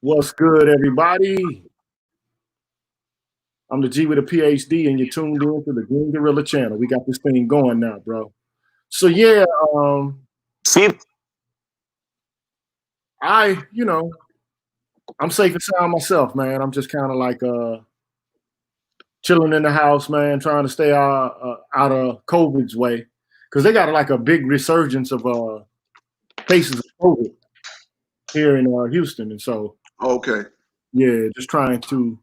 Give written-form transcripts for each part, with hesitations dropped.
What's good, everybody? I'm the G with a PhD, and you're tuned in to the Green Gorilla channel. We got this thing going now, bro. So yeah, See, I'm safe and sound myself, man. I'm just kind of like chilling in the house, man, trying to stay out of COVID's way, because they got like a big resurgence of cases of COVID here in Houston, and so Okay. yeah, just trying to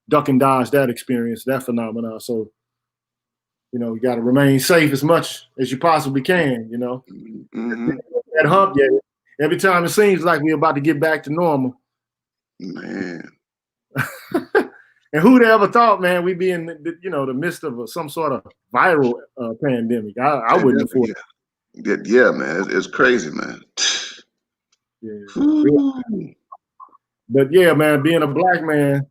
duck and dodge that experience, that phenomenon. So you got to remain safe as much as you possibly can. Mm-hmm. That hump, yeah. Every time it seems like we're about to get back to normal. Man. And who'd ever thought, man, we'd be in the midst of some sort of viral pandemic? I wouldn't have thought. Yeah, man. It's crazy, man. Yeah. But yeah, man, being a black man,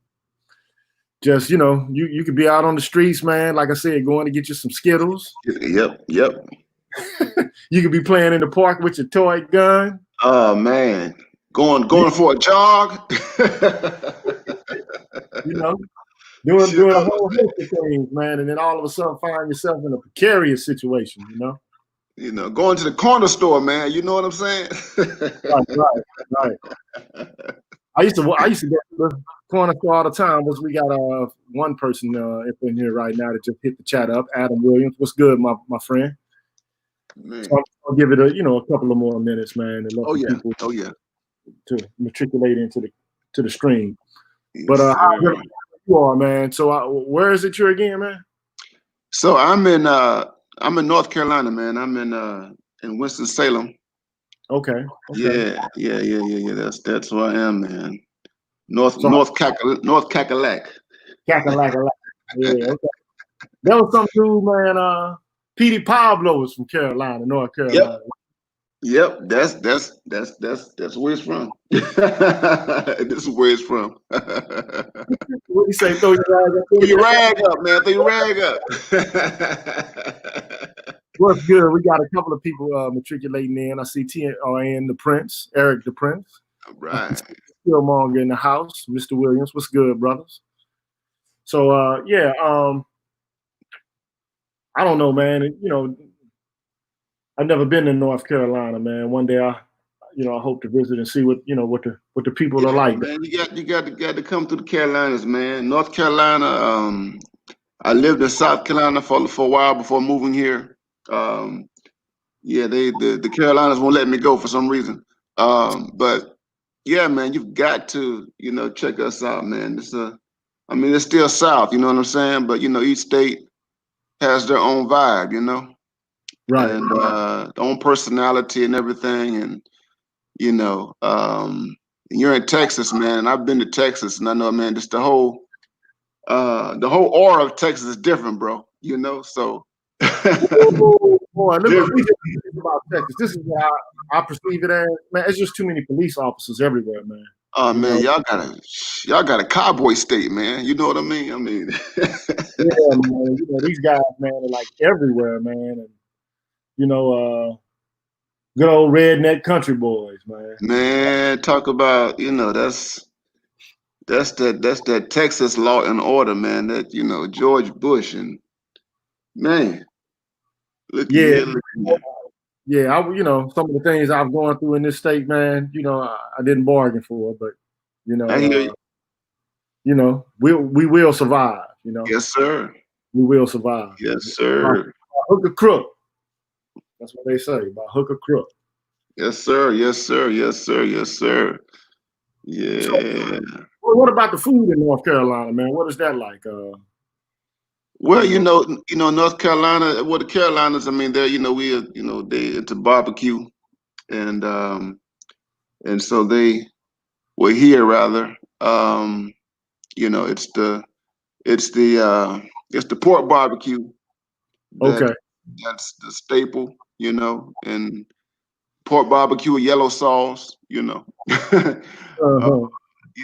just you could be out on the streets, man. Like I said, going to get you some Skittles. Yep. You could be playing in the park with your toy gun. Oh man, going for a jog. Doing a whole host of things, man, and then all of a sudden find yourself in a precarious situation. Going to the corner store, man. You know what I'm saying? Right. I used to go to the corner store all the time. We got one person in here right now that just hit the chat up, Adam Williams. What's good, my friend? Man. So I'll give it a couple of more minutes, man, and let people to matriculate into the stream. Yes, but how you are, man? So where is it you're again, man? So I'm in North Carolina, man. I'm in Winston-Salem. Okay. Yeah. That's where I am, man. North Cackalack. Cackalack. Yeah. Okay. There was some dude, man. Petey Pablo was from Carolina, North Carolina. Yep. That's where it's from. This is where it's from. What do you say? Throw your rag up, man. Throw your rag up. What's good? We got a couple of people matriculating in. I see TN the Prince, Eric the Prince. All right. Killmonger in the house, Mr. Williams. What's good, brothers? So I don't know, man. I've never been in North Carolina, man. One day I hope to visit and see what the people are like. Man, you got to come to the Carolinas, man. North Carolina. I lived in South Carolina for a while before moving here. The Carolinas won't let me go for some reason. But yeah, man, you've got to check us out, man. It's still South, you know what I'm saying? But each state has their own vibe, right? And their own personality and everything. And you're in Texas, man. And I've been to Texas, and I know, man, just the whole aura of Texas is different, bro. So. Boy, let me think about Texas. This is what I perceive it as, man. It's just too many police officers everywhere, man. Oh man, y'all got a cowboy state, man. You know what I mean? Yeah, man. These guys, man, are like everywhere, man. And good old redneck country boys, man. Man, talk about that's that Texas law and order, man. That George Bush and man. Yeah, some of the things I've gone through in this state, man. I didn't bargain for, but I hear you. We will survive. Yes, sir. We will survive. Yes, sir. By hook or crook. That's what they say. By hook or crook. Yes, sir. Yes, sir. Yes, sir. Yes, sir. Yeah. So, what about the food in North Carolina, man? What is that like? Well, North Carolina. Well, the Carolinas. I mean, they're they into barbecue, and so they were here rather. It's the pork barbecue. Okay. That's the staple, and pork barbecue with yellow sauce,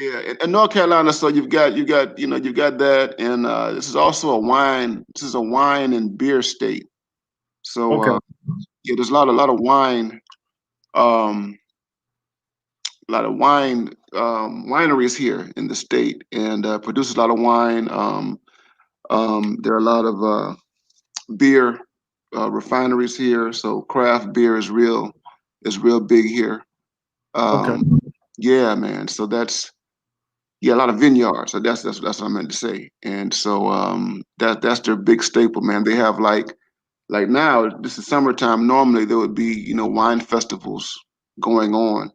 Yeah, and North Carolina. So you've got that, and this is also a wine. This is a wine and beer state. So there's a lot of wine. wine wineries here in the state, and produces a lot of wine. There are a lot of beer refineries here, so craft beer is real big here. Okay. Yeah, man. So that's yeah, a lot of vineyards. So that's what I meant to say. And so that's their big staple, man. They have like now, this is summertime. Normally there would be, wine festivals going on,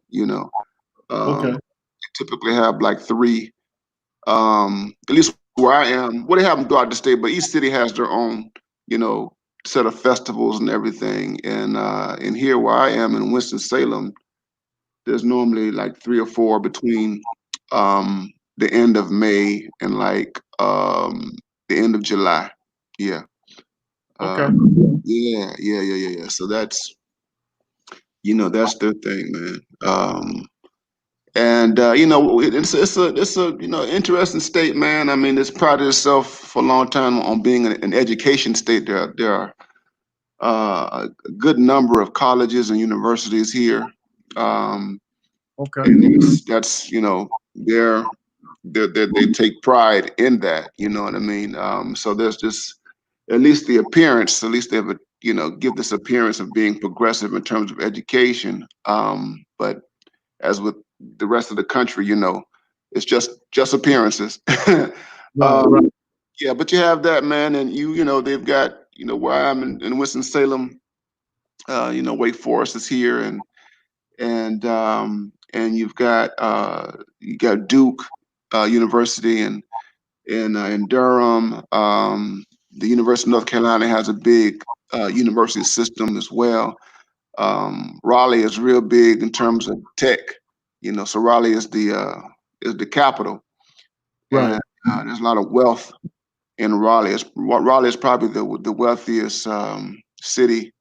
Okay. typically have like three, at least where I am. Well, they have them throughout the state, but each city has their own, you know, set of festivals and everything. And here where I am in Winston-Salem, there's normally like three or four between the end of May and like the end of July. Yeah. Okay. Yeah. So that's that's their thing, man. And it's a interesting state, man. I mean, it's prided itself for a long time on being an education state. There are a good number of colleges and universities here. Okay. And that's they're, they take pride in that. You know what I mean? So there's just at least the appearance. At least they have a give this appearance of being progressive in terms of education. But as with the rest of the country, it's just appearances. Right. Yeah, but you have that, man, and they've got where I am in Winston Salem. Wake Forest is here, and you got Duke University in Durham. The University of North Carolina has a big university system as well. Raleigh is real big in terms of tech. So Raleigh is the capital, Right. and there's a lot of wealth in Raleigh. Raleigh is probably the wealthiest city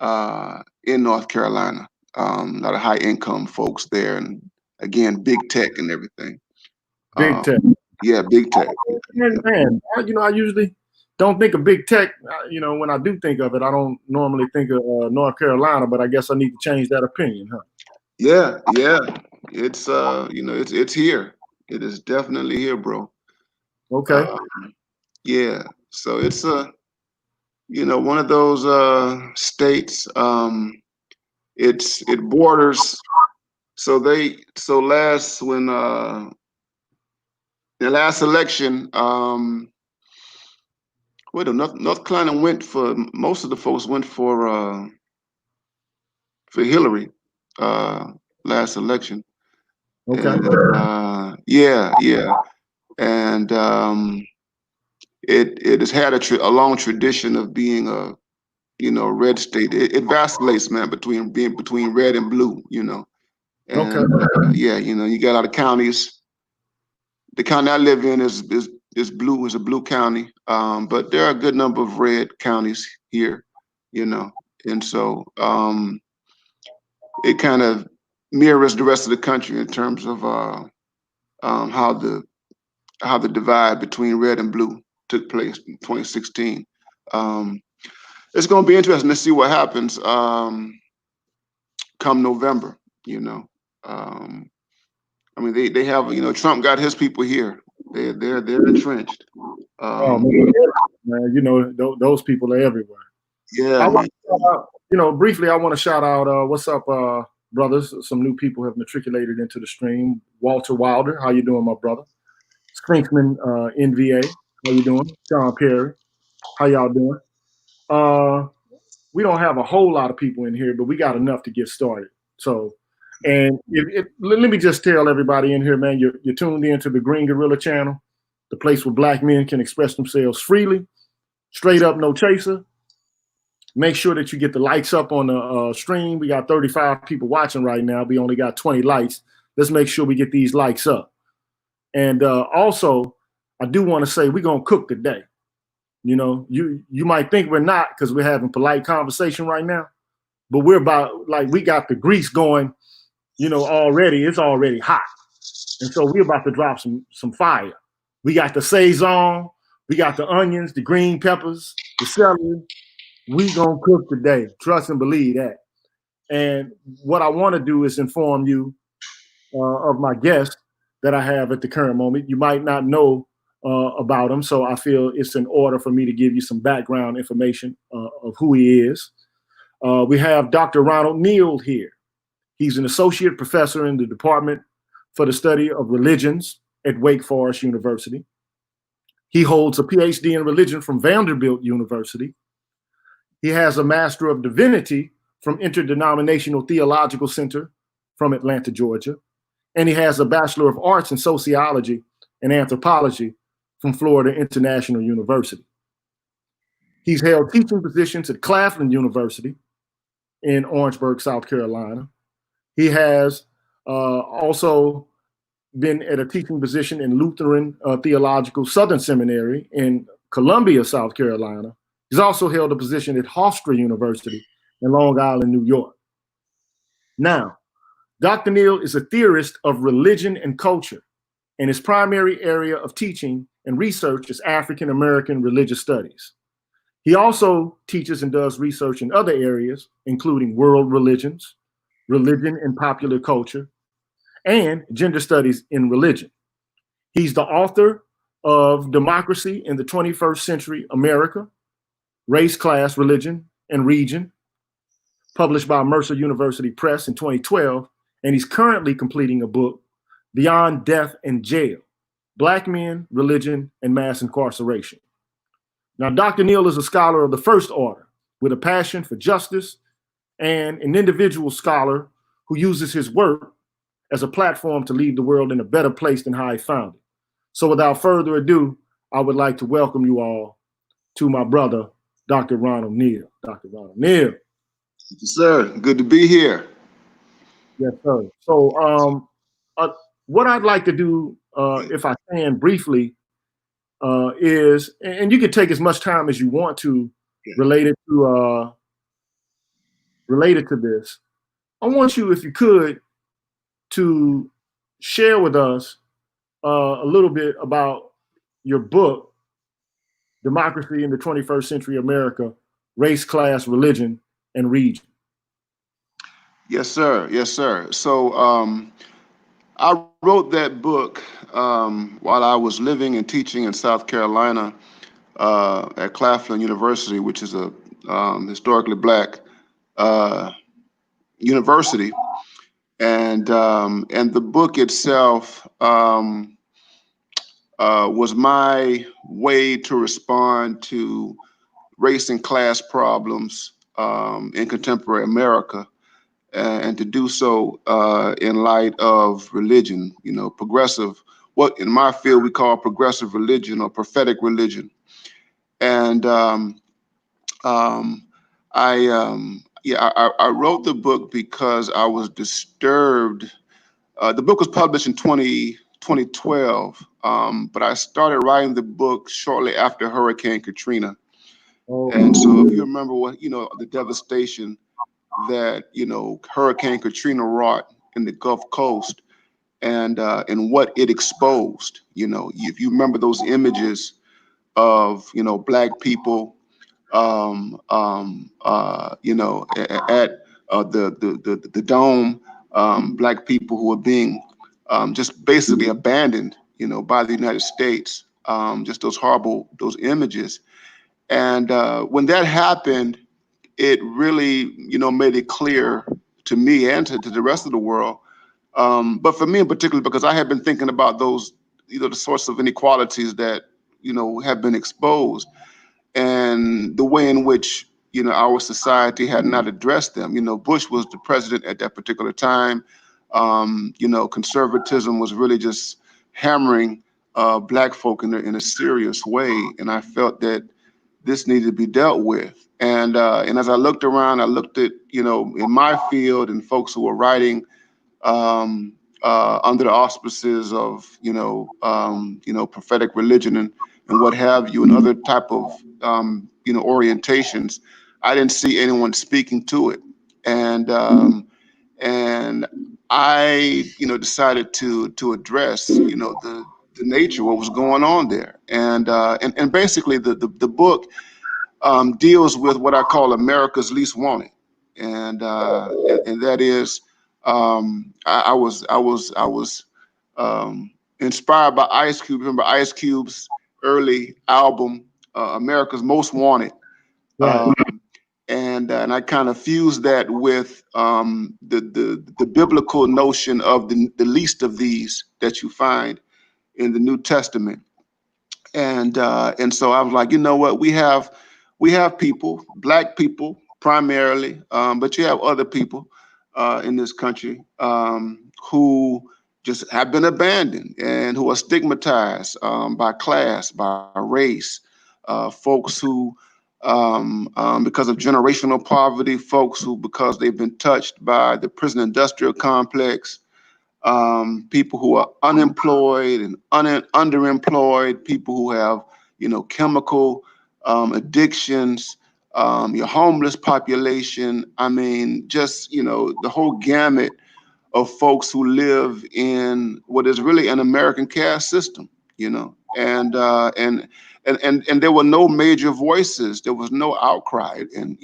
in North Carolina. A lot of high income folks there, and again, big tech and everything. Big tech. Yeah, big tech. Man, I usually don't think of big tech. When I do think of it, I don't normally think of North Carolina, but I guess I need to change that opinion, huh? Yeah. It's it's here. It is definitely here, bro. Okay. Uh, yeah. So it's one of those states. It borders. So last when the last election, North Carolina went for most of the folks went for Hillary last election. Okay. And yeah. And it has had a long tradition of being a red state. It vacillates, man, between red and blue. Okay. And yeah, you got a lot of counties. The county I live in is blue, is a blue county. But there are a good number of red counties here, and so it kind of mirrors the rest of the country in terms of how the divide between red and blue took place in 2016. It's going to be interesting to see what happens come November. I mean, they have Trump got his people here. They're entrenched. Oh man, those people are everywhere. Yeah, I man. want, briefly, I want to shout out, what's up, brothers? Some new people have matriculated into the stream. Walter Wilder, how you doing, my brother? Sprinkman, NVA, how you doing? Sean Perry, how y'all doing? We don't have a whole lot of people in here, but we got enough to get started. So, and let me just tell everybody in here, man, you're tuned into the Green Gorilla channel, the place where black men can express themselves freely, straight up, no chaser. Make sure that you get the likes up on the stream. We got 35 people watching right now. We only got 20 likes. Let's make sure we get these likes up. And also, I do want to say we're going to cook today. You might think we're not because we're having polite conversation right now, but we're about, like, we got the grease going, already. It's already hot. And so we're about to drop some fire. We got the Saison, we got the onions, the green peppers, the celery. We gonna cook today. Trust and believe that. And what I want to do is inform you of my guest that I have at the current moment. You might not know about him, so I feel it's in order for me to give you some background information of who he is. We have Dr. Ronald Neal here. He's an associate professor in the Department for the Study of Religions at Wake Forest University. He holds a PhD in religion from Vanderbilt University. He has a Master of Divinity from Interdenominational Theological Center from Atlanta, Georgia. And he has a Bachelor of Arts in Sociology and Anthropology from Florida International University. He's held teaching positions at Claflin University in Orangeburg, South Carolina. He has also been at a teaching position in Lutheran Theological Southern Seminary in Columbia, South Carolina. He's also held a position at Hofstra University in Long Island, New York. Now, Dr. Neal is a theorist of religion and culture, and his primary area of teaching and research is African American religious studies. He also teaches and does research in other areas, including world religions, religion and popular culture, and gender studies in religion. He's the author of Democracy in the 21st Century America, Race, Class, Religion, and Region, published by Mercer University Press in 2012, and he's currently completing a book, Beyond Death and Jail, Black Men, Religion, and Mass Incarceration. Now, Dr. Neal is a scholar of the first order with a passion for justice and an individual scholar who uses his work as a platform to leave the world in a better place than how he found it. So without further ado, I would like to welcome you all to my brother, Dr. Ronald Neal. Dr. Ronald Neal. Thank you, sir. Good to be here. Yes, sir. So what I'd like to do, if I can briefly, is, and you can take as much time as you want to related to this. I want you, if you could, to share with us a little bit about your book, Democracy in the 21st Century America, Race, Class, Religion, and Region. Yes, sir. Yes, sir. So I wrote that book while I was living and teaching in South Carolina at Claflin University, which is a historically Black university. And the book itself was my way to respond to race and class problems in contemporary America, and to do so in light of religion, progressive, what in my field we call progressive religion or prophetic religion. And I wrote the book because I was disturbed. The book was published in 2012, but I started writing the book shortly after Hurricane Katrina. Oh. And so if you remember what, the devastation that, Hurricane Katrina wrought in the Gulf Coast and what it exposed, if you remember those images of, Black people, at the dome, Black people who were being just basically abandoned, by the United States, just those images. And when that happened, it really, made it clear to me and to the rest of the world. But for me in particular, because I had been thinking about those, the sorts of inequalities that, have been exposed, and the way in which, our society had not addressed them. Bush was the president at that particular time. Conservatism was really just hammering Black folk in a serious way. And I felt that this needed to be dealt with. And as I looked around, I looked at, in my field and folks who were writing under the auspices of, prophetic religion and what have you, and other type of, orientations. I didn't see anyone speaking to it. And I, decided to address, the nature of what was going on there. And basically the book deals with what I call America's least wanted. And that is I was inspired by Ice Cube. Remember Ice Cube's early album, America's Most Wanted. Right. And I kind of fused that with the biblical notion of the least of these that you find in the New Testament. And so I was like, you know what, we have people, black people primarily, but you have other people in this country who just have been abandoned and who are stigmatized by class, by race, folks who because of generational poverty, folks who, because they've been touched by the prison industrial complex, people who are unemployed and underemployed, people who have, chemical addictions, your homeless population. I mean, just, the whole gamut of folks who live in what is really an American caste system, and there were no major voices. There was no outcry, and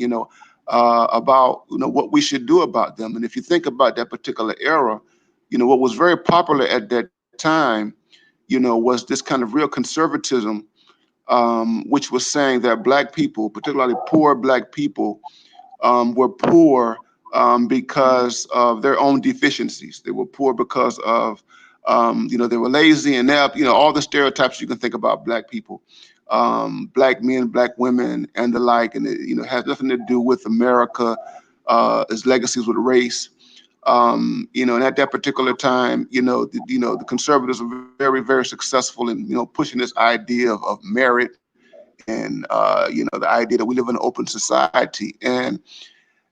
about what we should do about them. And if you think about that particular era, what was very popular at that time, was this kind of real conservatism, which was saying that black people, particularly poor black people, were poor because of their own deficiencies. They were poor because of, they were lazy, and inept, all the stereotypes you can think about black people, black men, black women, and the like. And it, has nothing to do with America, its legacies with race. And at that particular time, the conservatives were very, very successful in, pushing this idea of merit and, the idea that we live in an open society. And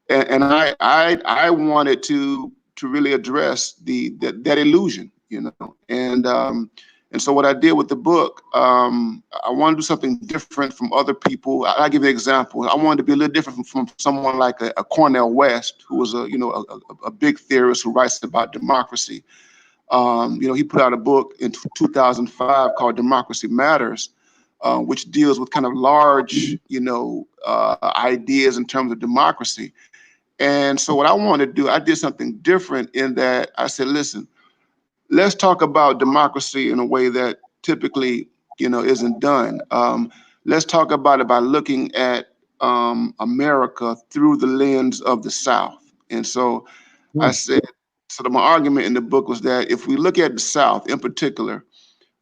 I wanted to really address that illusion, and so what I did with the book, I wanted to do something different from other people. I'll give you an example. I wanted to be a little different from someone like a Cornel West, who was a big theorist who writes about democracy. He put out a book in 2005 called Democracy Matters, which deals with kind of large, ideas in terms of democracy. And so what I wanted to do, I did something different in that I said, listen, let's talk about democracy in a way that typically, isn't done. Let's talk about it by looking at America through the lens of the South. And so I Hmm. said, so that my argument in the book was that if we look at the South in particular,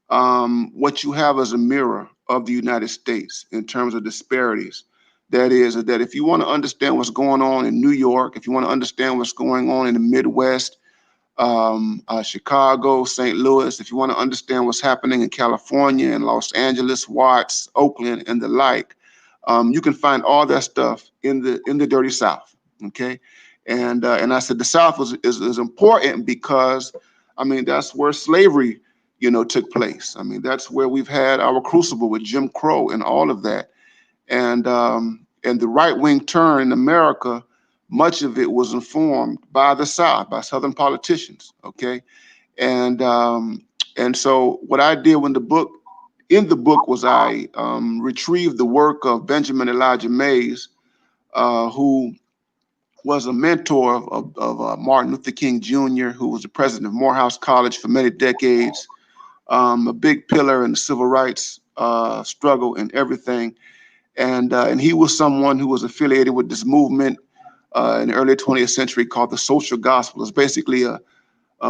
what you have as a mirror of the United States in terms of disparities. That is that if you want to understand what's going on in New York, if you want to understand what's going on in the Midwest, Chicago, St. Louis, if you want to understand what's happening in California and Los Angeles, Watts, Oakland, and the like, you can find all that stuff in the dirty South. Okay, and I said the South is important because, I mean, that's where slavery, took place. I mean, that's where we've had our crucible with Jim Crow and all of that, and the right wing turn in America. Much of it was informed by the South, by Southern politicians. Okay, and and so what I did in the book was I retrieved the work of Benjamin Elijah Mays, who was a mentor of Martin Luther King Jr., who was the president of Morehouse College for many decades, a big pillar in the civil rights struggle and everything. And he was someone who was affiliated with this movement in the early 20th century called the social gospel. It's basically a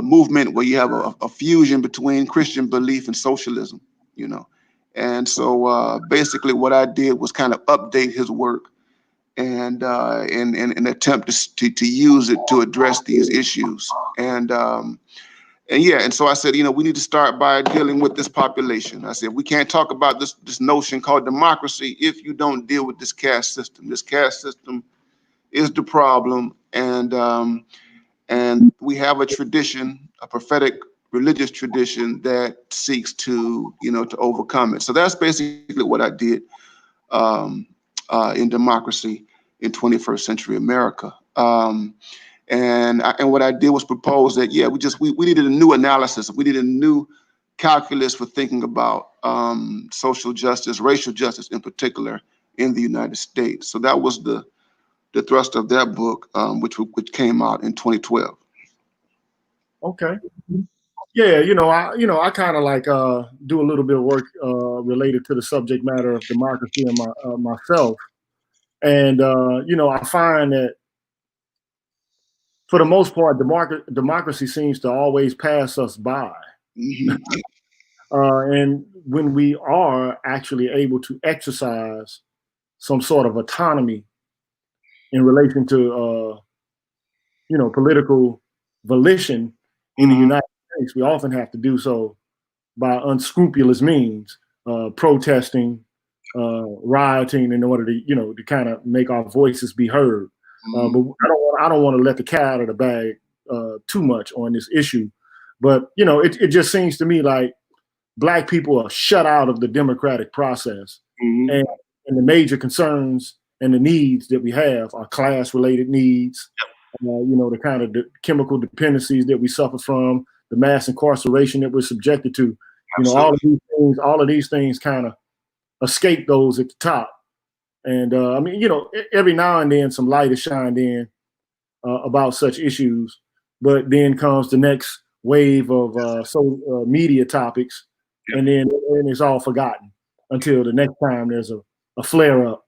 movement where you have a fusion between Christian belief and socialism, you know. And so basically what I did was kind of update his work and in an attempt to use it to address these issues. And yeah, and so I said, we need to start by dealing with this population. I said, we can't talk about this notion called democracy if you don't deal with this caste system. This caste system is the problem, and we have a tradition, a prophetic religious tradition that seeks to overcome it. So that's basically what I did um, in democracy in 21st century America. And what I did was propose that, yeah, we needed a new analysis. We needed a new calculus for thinking about social justice, racial justice in particular, in the United States. So that was the thrust of that book, which came out in 2012. Okay. Yeah, I kind of like do a little bit of work related to the subject matter of democracy and myself, and I find that for the most part, democracy seems to always pass us by. Mm-hmm. And when we are actually able to exercise some sort of autonomy in relation to, political volition in the Mm-hmm. United States, we often have to do so by unscrupulous means, protesting, rioting, in order to kind of make our voices be heard. Mm-hmm. But I don't want to let the cat out of the bag too much on this issue. But it just seems to me like Black people are shut out of the democratic process, Mm-hmm. and the major concerns and the needs that we have are class-related needs. The kind of chemical dependencies that we suffer from, the mass incarceration that we're subjected to. All Absolutely. of these things kind of escape those at the top. And I mean, every now and then some light is shined in about such issues, but then comes the next wave of media topics, Yeah. and it's all forgotten until the next time there's a flare up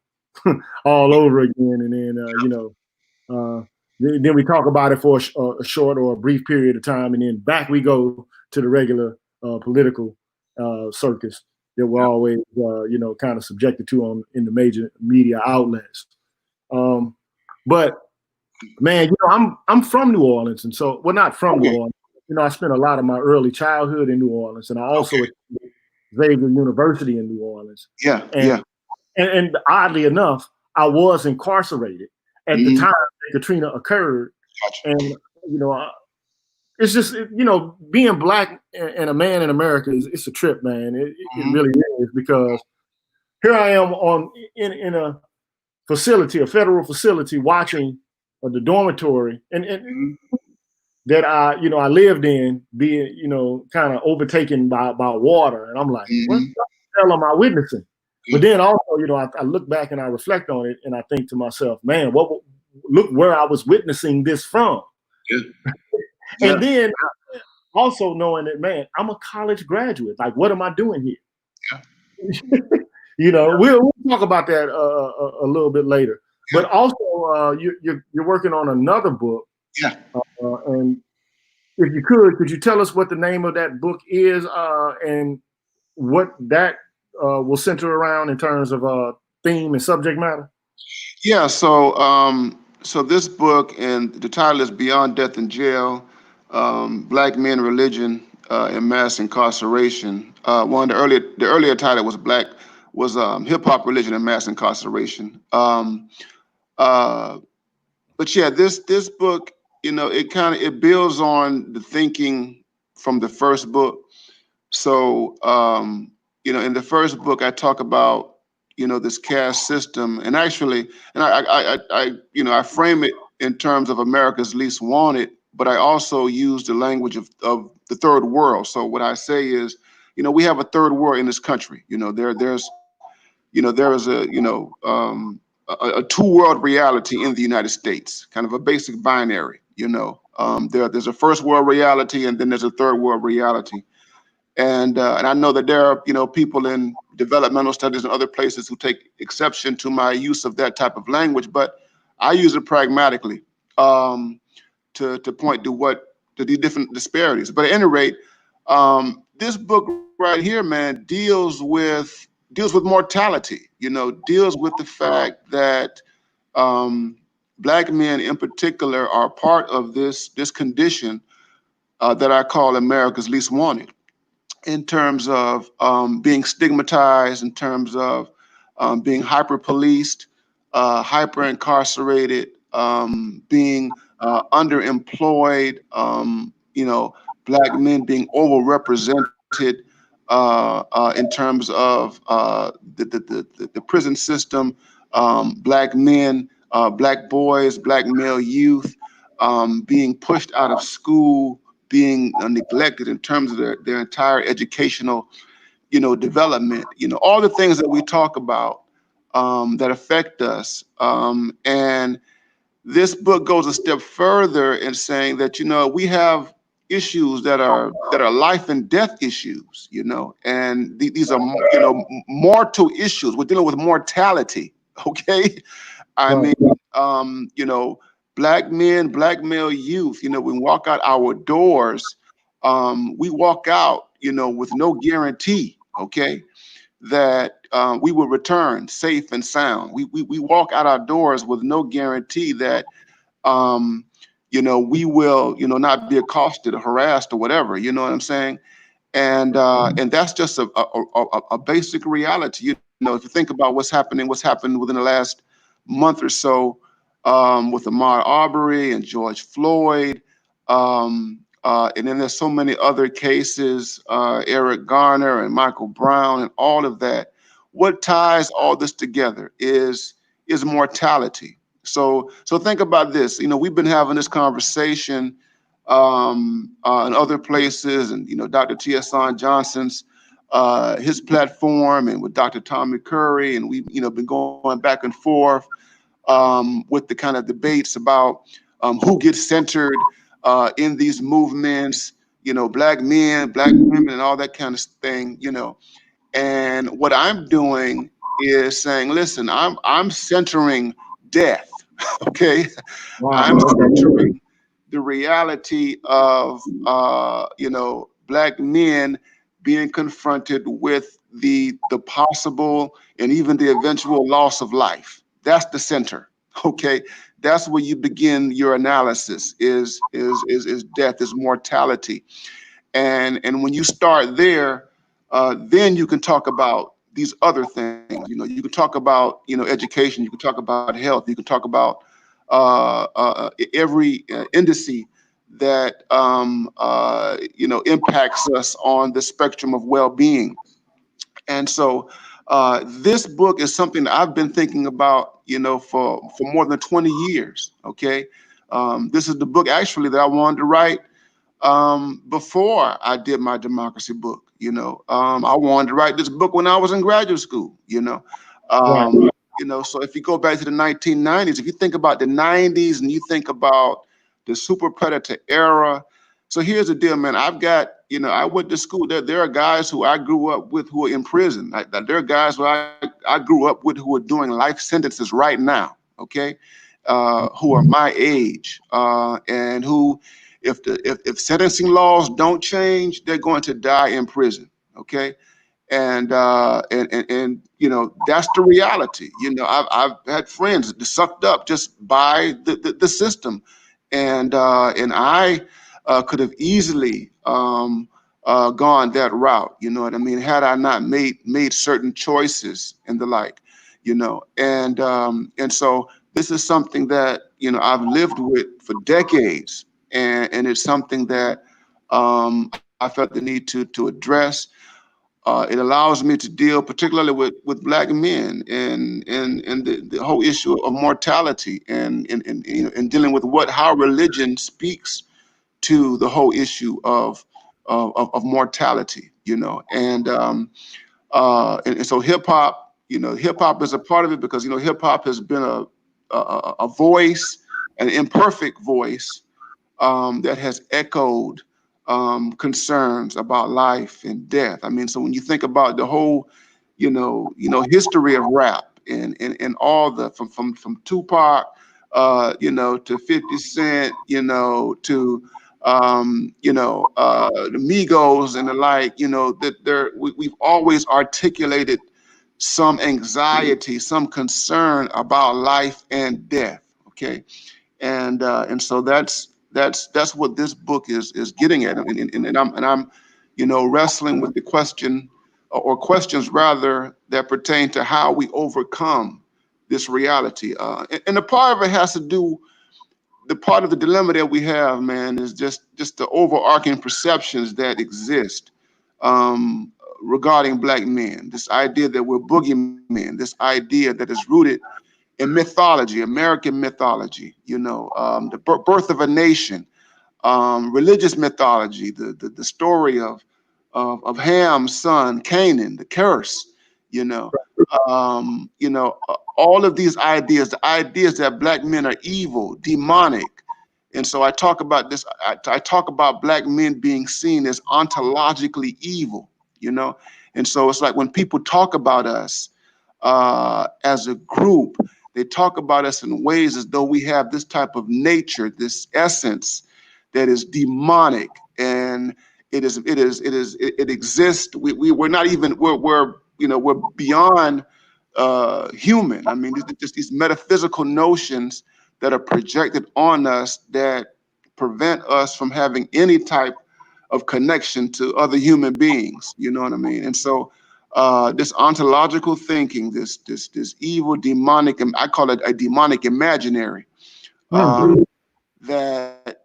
all over again, and then then we talk about it for a short or a brief period of time, and then back we go to the regular political circus that we're Yeah. always, kind of subjected to in the major media outlets. Um, but man, I'm from New Orleans, and so well, not from New Okay. Orleans. I spent a lot of my early childhood in New Orleans, and I also Okay. attended Xavier University in New Orleans. Yeah. And Yeah. and oddly enough, I was incarcerated at the Mm-hmm. time that Katrina occurred, Gotcha. and you know, it's just being Black and a man in America it's a trip, man. It Mm-hmm. really is, because here I am in a facility, a federal facility, watching the dormitory, and Mm-hmm. that I lived in being kind of overtaken by water, and I'm like, what Mm-hmm. the hell am I witnessing? But Yeah. then also, I look back and I reflect on it, and I think to myself, man, look where I was witnessing this from. Yeah. Yeah. And then also knowing that, man, I'm a college graduate. Like, what am I doing Yeah. here? We'll talk about that a little bit later. But Yeah. also, you're working on another book, Yeah. and if you could you tell us what the name of that book is, and what that will center around in terms of theme and subject matter? Yeah. So this book, and the title is Beyond Death and Jail: Black Men, Religion, and Mass Incarceration. One of the earlier title was Hip Hop, Religion, and Mass Incarceration. Uh, but yeah, this book, it builds on the thinking from the first book. So, in the first book, I talk about, this caste system, and actually, and I frame it in terms of America's least wanted, but I also use the language of the third world. So what I say is, we have a third world in this country. There is a two-world reality in the United States, kind of a basic binary. There's a first world reality, and then there's a third world reality. And I know that there are people in developmental studies and other places who take exception to my use of that type of language, but I use it pragmatically, to point to the different disparities. But at any rate, this book right here, man, deals with mortality. Deals with the fact that Black men in particular are part of this condition that I call America's least wanted, in terms of being stigmatized, in terms of being hyper policed, hyper incarcerated, being underemployed, Black men being overrepresented in terms of the prison system, Black men, Black boys, Black male youth being pushed out of school, being neglected in terms of their entire educational, development, all the things that we talk about that affect us. And this book goes a step further in saying that, we have, issues that are life and death issues, you know, and these are, you know, mortal issues. We're dealing with mortality. Okay, I Right. mean, you know, black men, black male youth, you know, we walk out our doors, we walk out, you know, with no guarantee, okay, that we will return safe and sound. We walk out our doors with no guarantee that, um, you know, we will, you know, not be accosted or harassed or whatever, you know what I'm saying? And that's just a basic reality. You know, if you think about what's happened within the last month or so, with Ahmaud Arbery and George Floyd, and then there's so many other cases, Eric Garner and Michael Brown and all of that. What ties all this together is mortality. So think about this. You know, we've been having this conversation in other places, and you know, Dr. T.S. Johnson's his platform, and with Dr. Tommy Curry, and we, you know, been going back and forth with the kind of debates about who gets centered in these movements, you know, black men, black women, and all that kind of thing, you know. And what I'm doing is saying, listen, I'm centering death, okay? I'm Wow. Okay. centering the reality of you know, black men being confronted with the possible and even the eventual loss of life. That's the center. Okay, that's where you begin your analysis. Is death, is mortality, and when you start there, then you can talk about these other things. You know, you can talk about, you know, education. You can talk about health. You can talk about every indice that you know, impacts us on the spectrum of well-being. And so this book is something that I've been thinking about, you know, for more than 20 years. Okay, this is the book actually that I wanted to write before I did my democracy book. You know, I wanted to write this book when I was in graduate school. Right. You know, so if you go back to the 1990s, if you think about the 90s and you think about the super predator era, so here's the deal, man. I've got, you know, I went to school. There are guys who I grew up with who are in prison. There are guys who I grew up with who are doing life sentences right now. Okay, who are my age, and who, if sentencing laws don't change, they're going to die in prison. Okay, and you know, that's the reality. You know, I've had friends that sucked up just by the system, and I could have easily gone that route. You know what I mean? Had I not made certain choices and the like. You know, and so this is something that, you know, I've lived with for decades, and it's something that I felt the need to address. It allows me to deal particularly with black men and the whole issue of mortality, and you know, and dealing with what how religion speaks to the whole issue of mortality, you know. And so hip hop, you know, hip hop is a part of it, because, you know, hip hop has been a voice, an imperfect voice, that has echoed concerns about life and death. I mean, so when you think about the whole, history of rap, and all the from Tupac, you know, to 50 Cent, you know, to the Migos and the like, you know, that we've always articulated some anxiety, some concern about life and death. Okay, and so that's what this book is getting at, and I'm wrestling with the question, or questions rather, that pertain to how we overcome this reality, and the part of it has to do, the part of the dilemma that we have, man, is just the overarching perceptions that exist um, regarding black men. This idea that we're boogeymen, this idea that is rooted in mythology, American mythology, the birth of a nation, religious mythology, the story of Ham's son Canaan, the curse, you know, all of these ideas, the ideas that black men are evil, demonic, And so I talk about this. I talk about black men being seen as ontologically evil, you know. And so it's like when people talk about us as a group, they talk about us in ways as though we have this type of nature, this essence that is demonic, and it exists. We're not even we're you know we're beyond human. I mean, just these metaphysical notions that are projected on us that prevent us from having any type of connection to other human beings. You know what I mean? And so this ontological thinking, this evil demonic, and I call it a demonic imaginary, that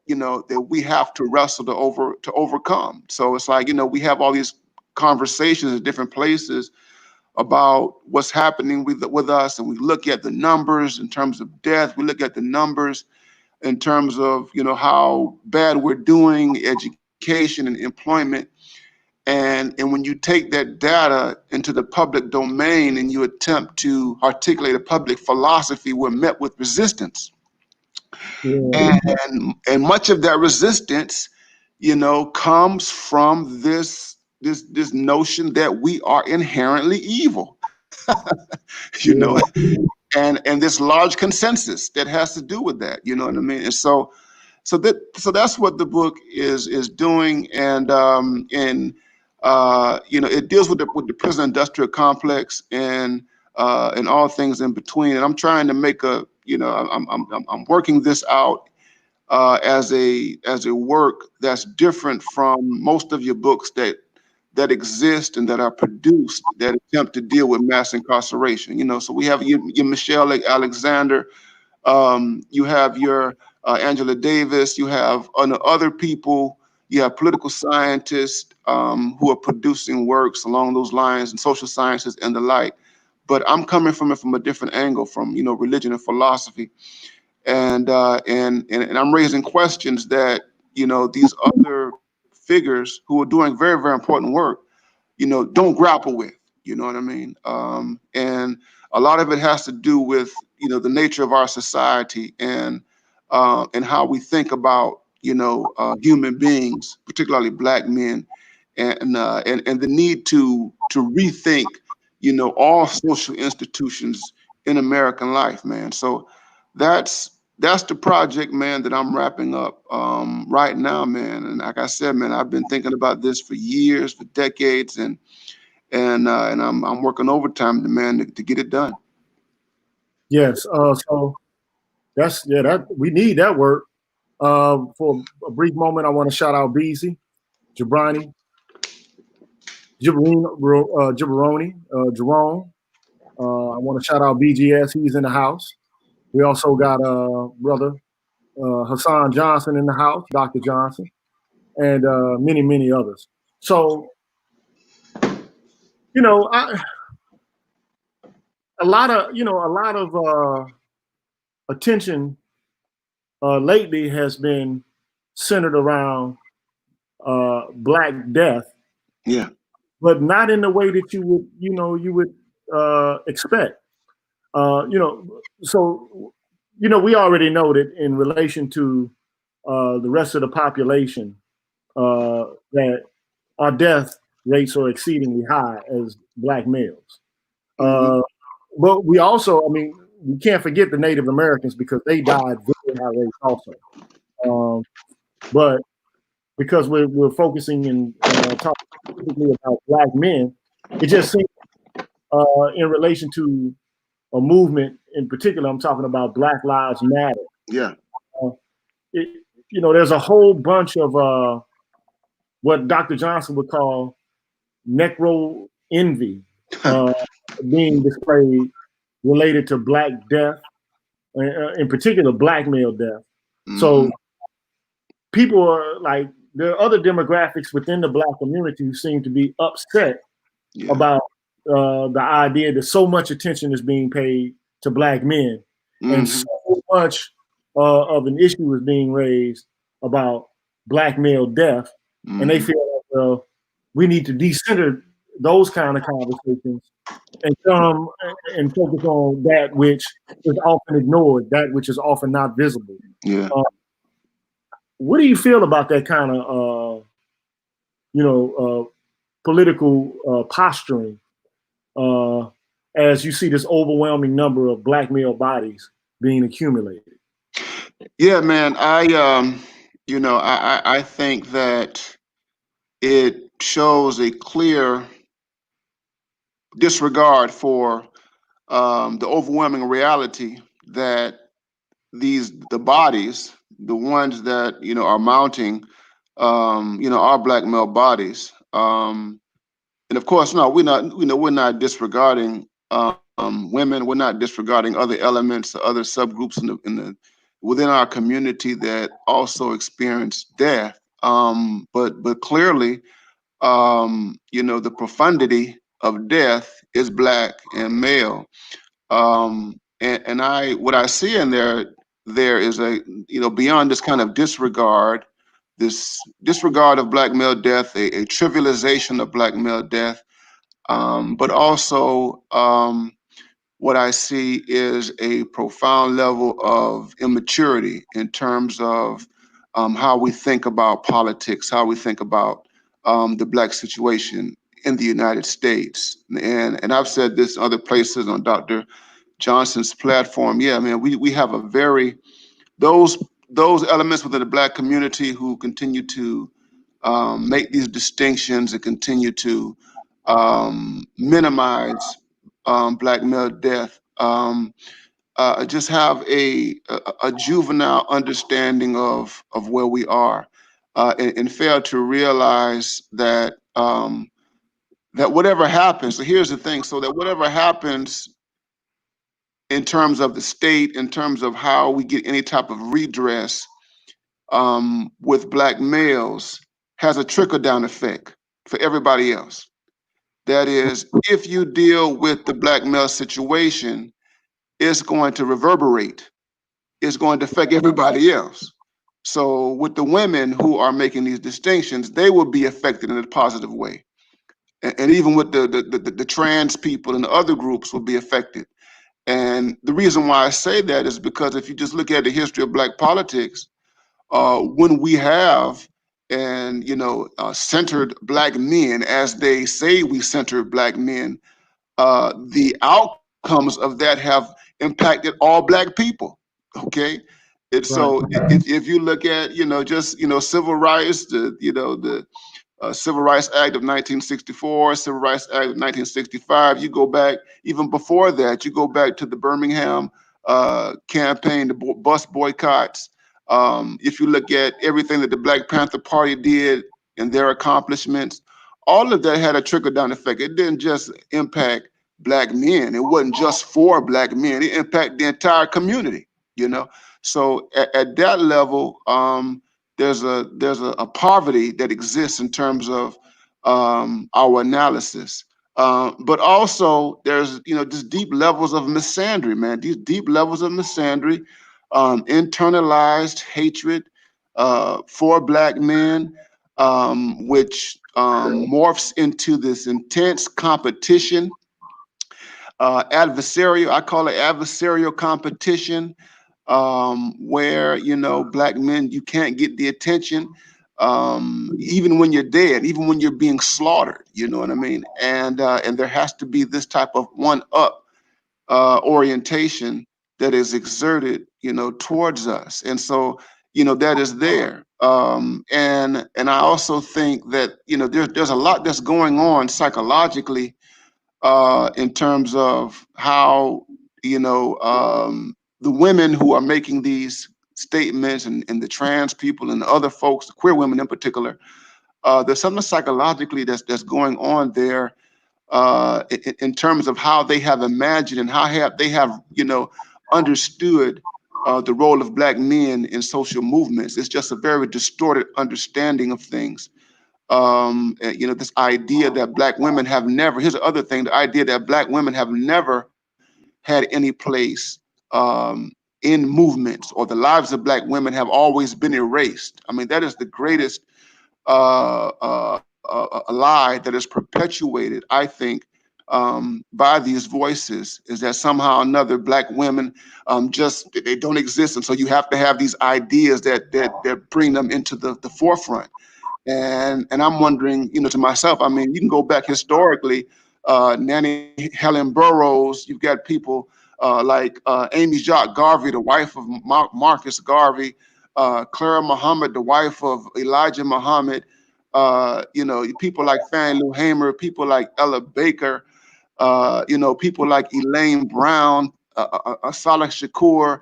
that we have to wrestle to overcome. So it's like we have all these conversations in different places about what's happening with us, and we look at the numbers in terms of death. We look at the numbers in terms of how bad we're doing, education and employment. And when you take that data into the public domain and you attempt to articulate a public philosophy, we're met with resistance. Yeah. And much of that resistance, comes from this notion that we are inherently evil, you know, Yeah. and this large consensus that has to do with that, you know what I mean? And so that's what the book is doing, and it deals with the prison industrial complex and all things in between. And I'm trying to make I'm working this out as a work that's different from most of your books that exist and that are produced that attempt to deal with mass incarceration. So we have your Michelle Alexander, you have your Angela Davis, you have other people, you have political scientists who are producing works along those lines, and social sciences and the like. But I'm coming from it from a different angle, from religion and philosophy, and I'm raising questions that these other figures who are doing very, very important work don't grapple with. You know what I mean? And a lot of it has to do with the nature of our society and how we think about human beings, particularly black men, and the need to rethink all social institutions in American life, man. So that's the project, man, that I'm wrapping up right now, man. And like I said, man, I've been thinking about this for years, for decades, and I'm working overtime, man, to get it done. Yes. So that we need that work. For a brief moment, I want to shout out Beezy, Jabroni, Jerome. I want to shout out BGS. He's in the house. We also got brother Hassan Johnson in the house, Dr. Johnson, and many, many others. So, a lot of attention lately has been centered around Black death. Yeah. But not in the way that you would expect. So we already know that in relation to the rest of the population, that our death rates are exceedingly high as Black males. But we also, we can't forget the Native Americans because they died very high rates also. But because we're focusing and talking specifically about Black men, it just seems in relation to a movement in particular, I'm talking about Black Lives Matter. Yeah. There's a whole bunch of what Dr. Johnson would call necro envy being displayed related to Black death, in particular Black male death. So people are like, there are other demographics within the Black community who seem to be upset about the idea that so much attention is being paid to Black men, and so much of an issue is being raised about Black male death, and they feel like we need to decenter those kind of conversations and come and focus on that which is often ignored, that which is often not visible. Yeah. what do you feel about that kind of you know political posturing uh, as you see this overwhelming number of black male bodies being accumulated? Yeah, man. I think that it shows a clear disregard for the overwhelming reality that the bodies, the ones that are mounting, are black male bodies. And of course, no, we're not disregarding women. We're not disregarding other elements, other subgroups within our community that also experience death. But clearly, the profundity of death is black and male. And I what I see in there is a beyond this kind of disregard, this disregard of black male death, a trivialization of black male death, but also what I see is a profound level of immaturity in terms of how we think about politics, how we think about the black situation in the United States. And I've said this in other places on Dr. Johnson's platform. Yeah, man, we have a very those those elements within the black community who continue to make these distinctions and continue to minimize black male death. Just have a juvenile understanding of where we are, and fail to realize that that whatever happens. So here's the thing: so that whatever happens in terms of the state, in terms of how we get any type of redress with black males, has a trickle down effect for everybody else. That is, if you deal with the black male situation, it's going to reverberate. It's going to affect everybody else. So with the women who are making these distinctions, they will be affected in a positive way. And even with the trans people and the other groups will be affected. And the reason why I say that is because if you just look at the history of black politics, when we have centered black men, as they say we centered black men, the outcomes of that have impacted all black people. Okay, and Right. so if you look at just civil rights, the Civil Rights Act of 1964, Civil Rights Act of 1965. You go back even before that. You go back to the Birmingham campaign, the bus boycotts. If you look at everything that the Black Panther Party did and their accomplishments, all of that had a trickle down effect. It didn't just impact black men. It wasn't just for black men. It impacted the entire community. You know, so at that level, there's a poverty that exists in terms of our analysis. But also there's just deep levels of misandry, man. These deep levels of misandry, internalized hatred for black men, which morphs into this intense competition, adversarial. I call it adversarial competition, where black men, you can't get the attention, even when you're dead, even when you're being slaughtered. You know what I mean? And there has to be this type of one up orientation that is exerted, towards us, and so that is there. And I also think that there's a lot that's going on psychologically in terms of how the women who are making these statements, and the trans people and the other folks, the queer women in particular. There's something psychologically that's going on there in terms of how they have imagined and they have understood the role of black men in social movements. It's just a very distorted understanding of things. This idea that black women have never, here's the other thing, the idea that black women have never had any place in movements, or the lives of black women have always been erased. I mean, that is the greatest lie that is perpetuated, I think, by these voices is that somehow or another Black women just they don't exist, and so you have to have these ideas that bring them into the forefront. And I'm wondering, to myself, I mean, you can go back historically, Nanny Helen Burroughs. You've got people like Amy Jacques Garvey, the wife of Marcus Garvey, Clara Muhammad, the wife of Elijah Muhammad. People like Fannie Lou Hamer, people like Ella Baker, people like Elaine Brown, Salah Shakur,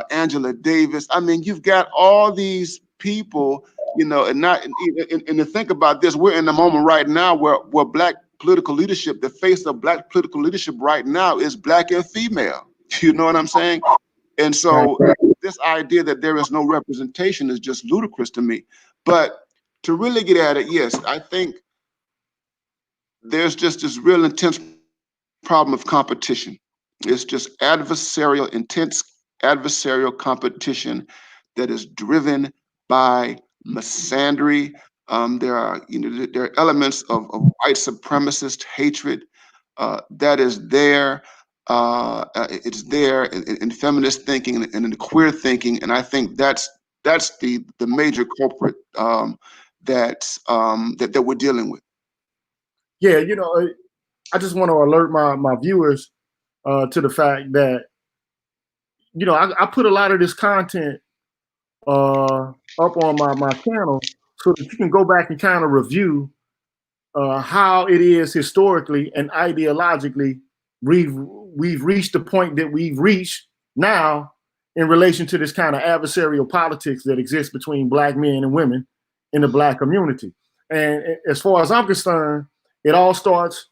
Angela Davis. I mean, you've got all these people, and to think about this, we're in the moment right now where Black political leadership, the face of Black political leadership right now is Black and female. You know what I'm saying? And so this idea that there is no representation is just ludicrous to me. But to really get at it, yes, I think there's just this real intense problem of competition. It's just intense adversarial competition that is driven by misandry. There are elements of white supremacist hatred that is there. It's there in feminist thinking and in queer thinking, and I think that's the major culprit that we're dealing with. Yeah, I just want to alert my viewers to the fact that, I put a lot of this content up on my channel so that you can go back and kind of review how it is historically and ideologically we've reached the point that we've reached now in relation to this kind of adversarial politics that exists between Black men and women in the Black community. And as far as I'm concerned, it all starts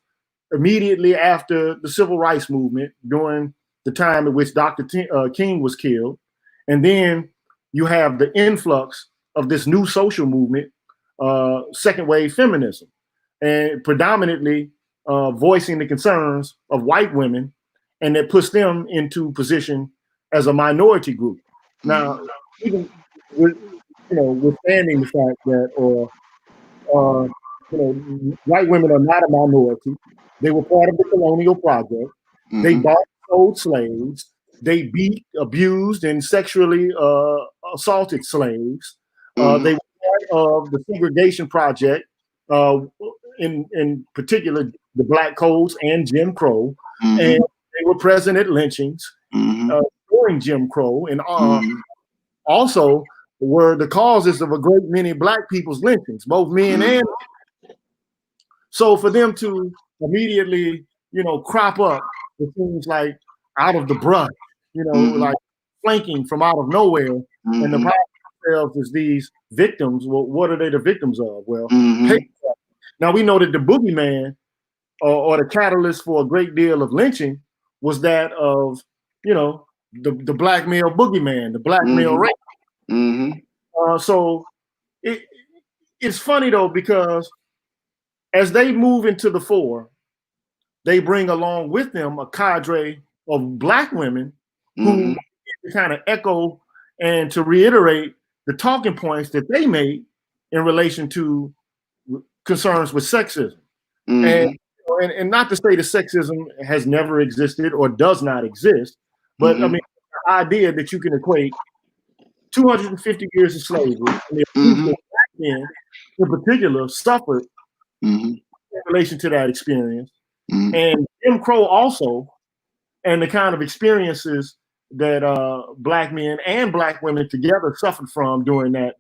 immediately after the Civil Rights Movement, during the time in which Dr. King was killed. And then you have the influx of this new social movement, second wave feminism, and predominantly voicing the concerns of white women, and that puts them into position as a minority group. Now, even withstanding the fact that, white women are not a minority. They were part of the colonial project. They bought and sold slaves. They beat, abused, and sexually assaulted slaves. They were part of the segregation project, in particular, the Black Codes and Jim Crow. And they were present at lynchings during Jim Crow, and also were the causes of a great many Black people's lynchings, both men and women. So for them to immediately, crop up, it seems like out of the brush, like flanking from out of nowhere, and the themselves as these victims. Well, what are they the victims of? Well, now we know that the boogeyman or the catalyst for a great deal of lynching was that of, the Black male boogeyman, the Black male rape. So it's funny though, because as they move into the fore, they bring along with them a cadre of Black women who kind of echo and to reiterate the talking points that they made in relation to concerns with sexism. And not to say that sexism has never existed or does not exist, but I mean, the idea that you can equate 250 years of slavery, and the abuse that Black men in particular suffered in relation to that experience, and Jim Crow also, and the kind of experiences that Black men and Black women together suffered from during that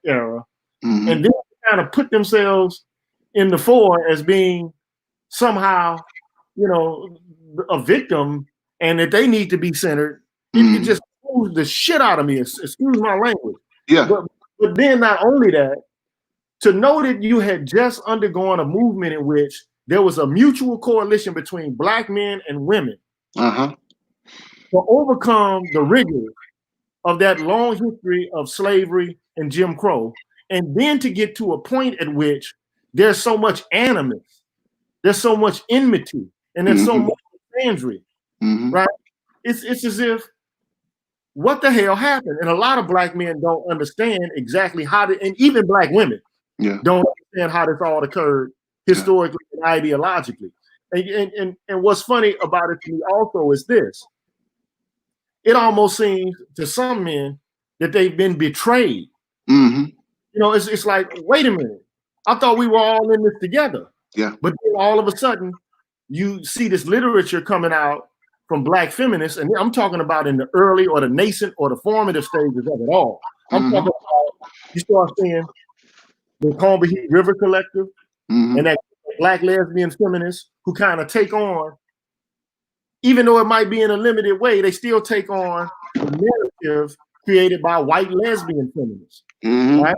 era, and then kind of put themselves in the fore as being somehow, a victim, and that they need to be centered. It just screws the shit out of me. Excuse my language. Yeah. But then not only that, to know that you had just undergone a movement in which there was a mutual coalition between Black men and women to overcome the rigors of that long history of slavery and Jim Crow, and then to get to a point at which there's so much animus, there's so much enmity, and there's so much misandry, right? It's as if, what the hell happened? And a lot of Black men don't understand exactly how to, and even Black women don't understand how this all occurred historically and ideologically. And what's funny about it to me also is this: it almost seems to some men that they've been betrayed. Mm-hmm. You know, it's like, wait a minute, I thought we were all in this together. Yeah. But then all of a sudden, you see this literature coming out from Black feminists, and I'm talking about in the early or the nascent or the formative stages of it all. I'm Mm-hmm. talking about, you start seeing the Combahee River Collective Mm-hmm. and that Black lesbian feminists who kind of take on, even though it might be in a limited way, they still take on the narrative created by white lesbian feminists, Mm-hmm. right?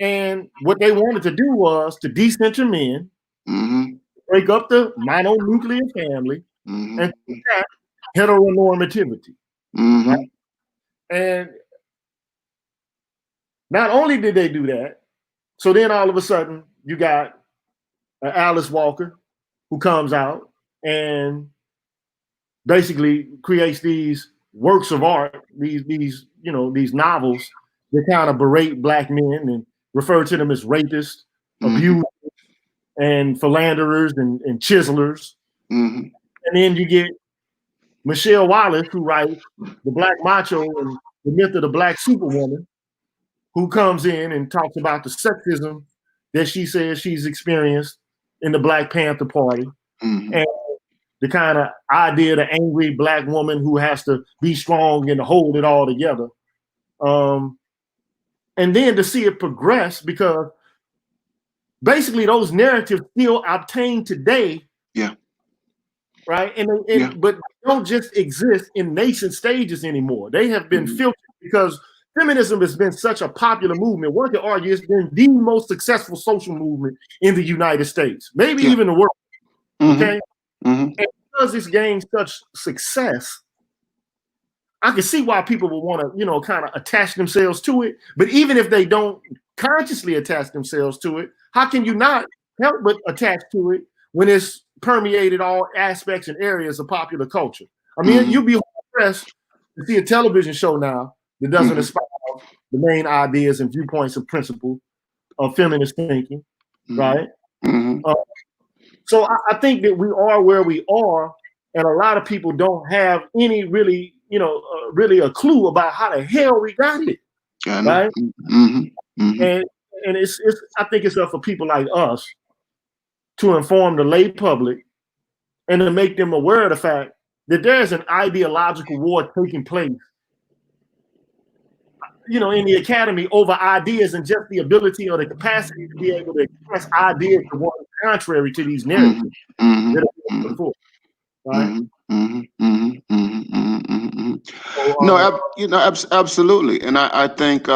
And what they wanted to do was to decenter men, Mm-hmm. break up the mononuclear family, Mm-hmm. and combat heteronormativity, right? Mm-hmm. And not only did they do that, so then all of a sudden you got Alice Walker who comes out and basically creates these works of art, these these novels that kind of berate Black men and refer to them as rapists, Mm-hmm. abusers, and philanderers and chiselers. Mm-hmm. And then you get Michelle Wallace, who writes The Black Macho and the Myth of the Black Superwoman, who comes in and talks about the sexism that she says she's experienced in the Black Panther Party, Mm-hmm. and the kind of idea of the angry Black woman who has to be strong and hold it all together. And then to see it progress, because basically those narratives still obtain today. Yeah. Right. Yeah. But they don't just exist in nascent stages anymore. They have been filtered because feminism has been such a popular movement. One could argue it's been the most successful social movement in the United States, maybe even the world. Mm-hmm. Okay. Mm-hmm. And because it's gained such success, I can see why people would want to, kind of attach themselves to it. But even if they don't consciously attach themselves to it, how can you not help but attach to it when it's permeated all aspects and areas of popular culture? I mean, Mm-hmm. you'll be impressed to see a television show now that doesn't Mm-hmm. espouse the main ideas and viewpoints and principles of feminist thinking, right? Mm-hmm. So I think that we are where we are, and a lot of people don't have any really, really a clue about how the hell we got it, I know. right? Mm-hmm. Mm-hmm. And it's I think it's up for people like us to inform the lay public and to make them aware of the fact that there's an ideological war taking place, in the academy over ideas and just the ability or the capacity to be able to express ideas that are contrary to these narratives Mm-hmm. that are put forth, right? Mm-hmm. Mm-hmm. Mm-hmm. Mm-hmm. So, No, absolutely. And I think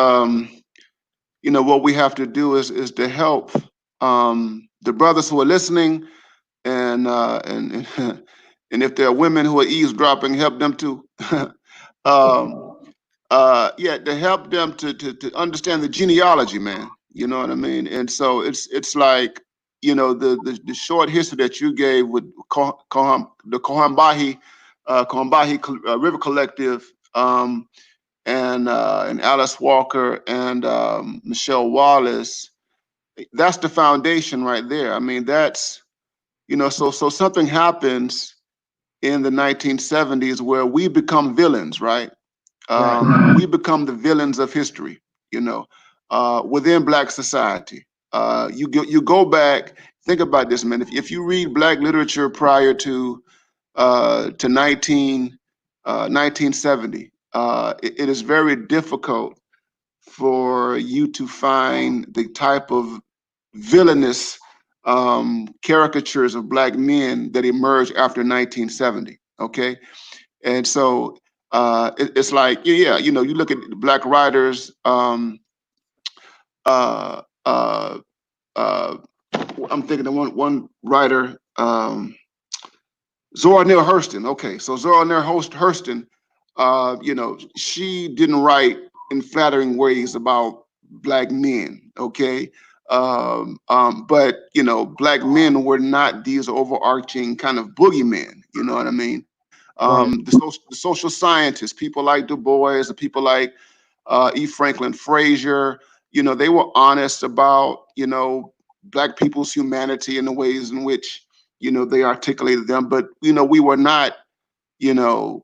what we have to do is to help the brothers who are listening, and and if there are women who are eavesdropping, help them to to help them to understand the genealogy, man. You know what I mean? And so it's like, the short history that you gave with the Combahee River Collective, and Alice Walker and Michelle Wallace. That's the foundation right there. I mean, that's, so something happens in the 1970s where we become villains, right? We become the villains of history, within Black society. You go back, think about this, man. If you read Black literature prior to 1970, it is very difficult for you to find the type of villainous caricatures of Black men that emerged after 1970. Okay, and so it's like, you look at Black writers. Uh, uh, uh, I'm thinking of one writer, Zora Neale Hurston. Okay, so Zora Neale Hurston, she didn't write in flattering ways about Black men. Okay, but Black men were not these overarching kind of boogeymen. You know what I mean? The social scientists, people like Du Bois, the people like E. Franklin Frazier, they were honest about Black people's humanity and the ways in which they articulated them, but we were not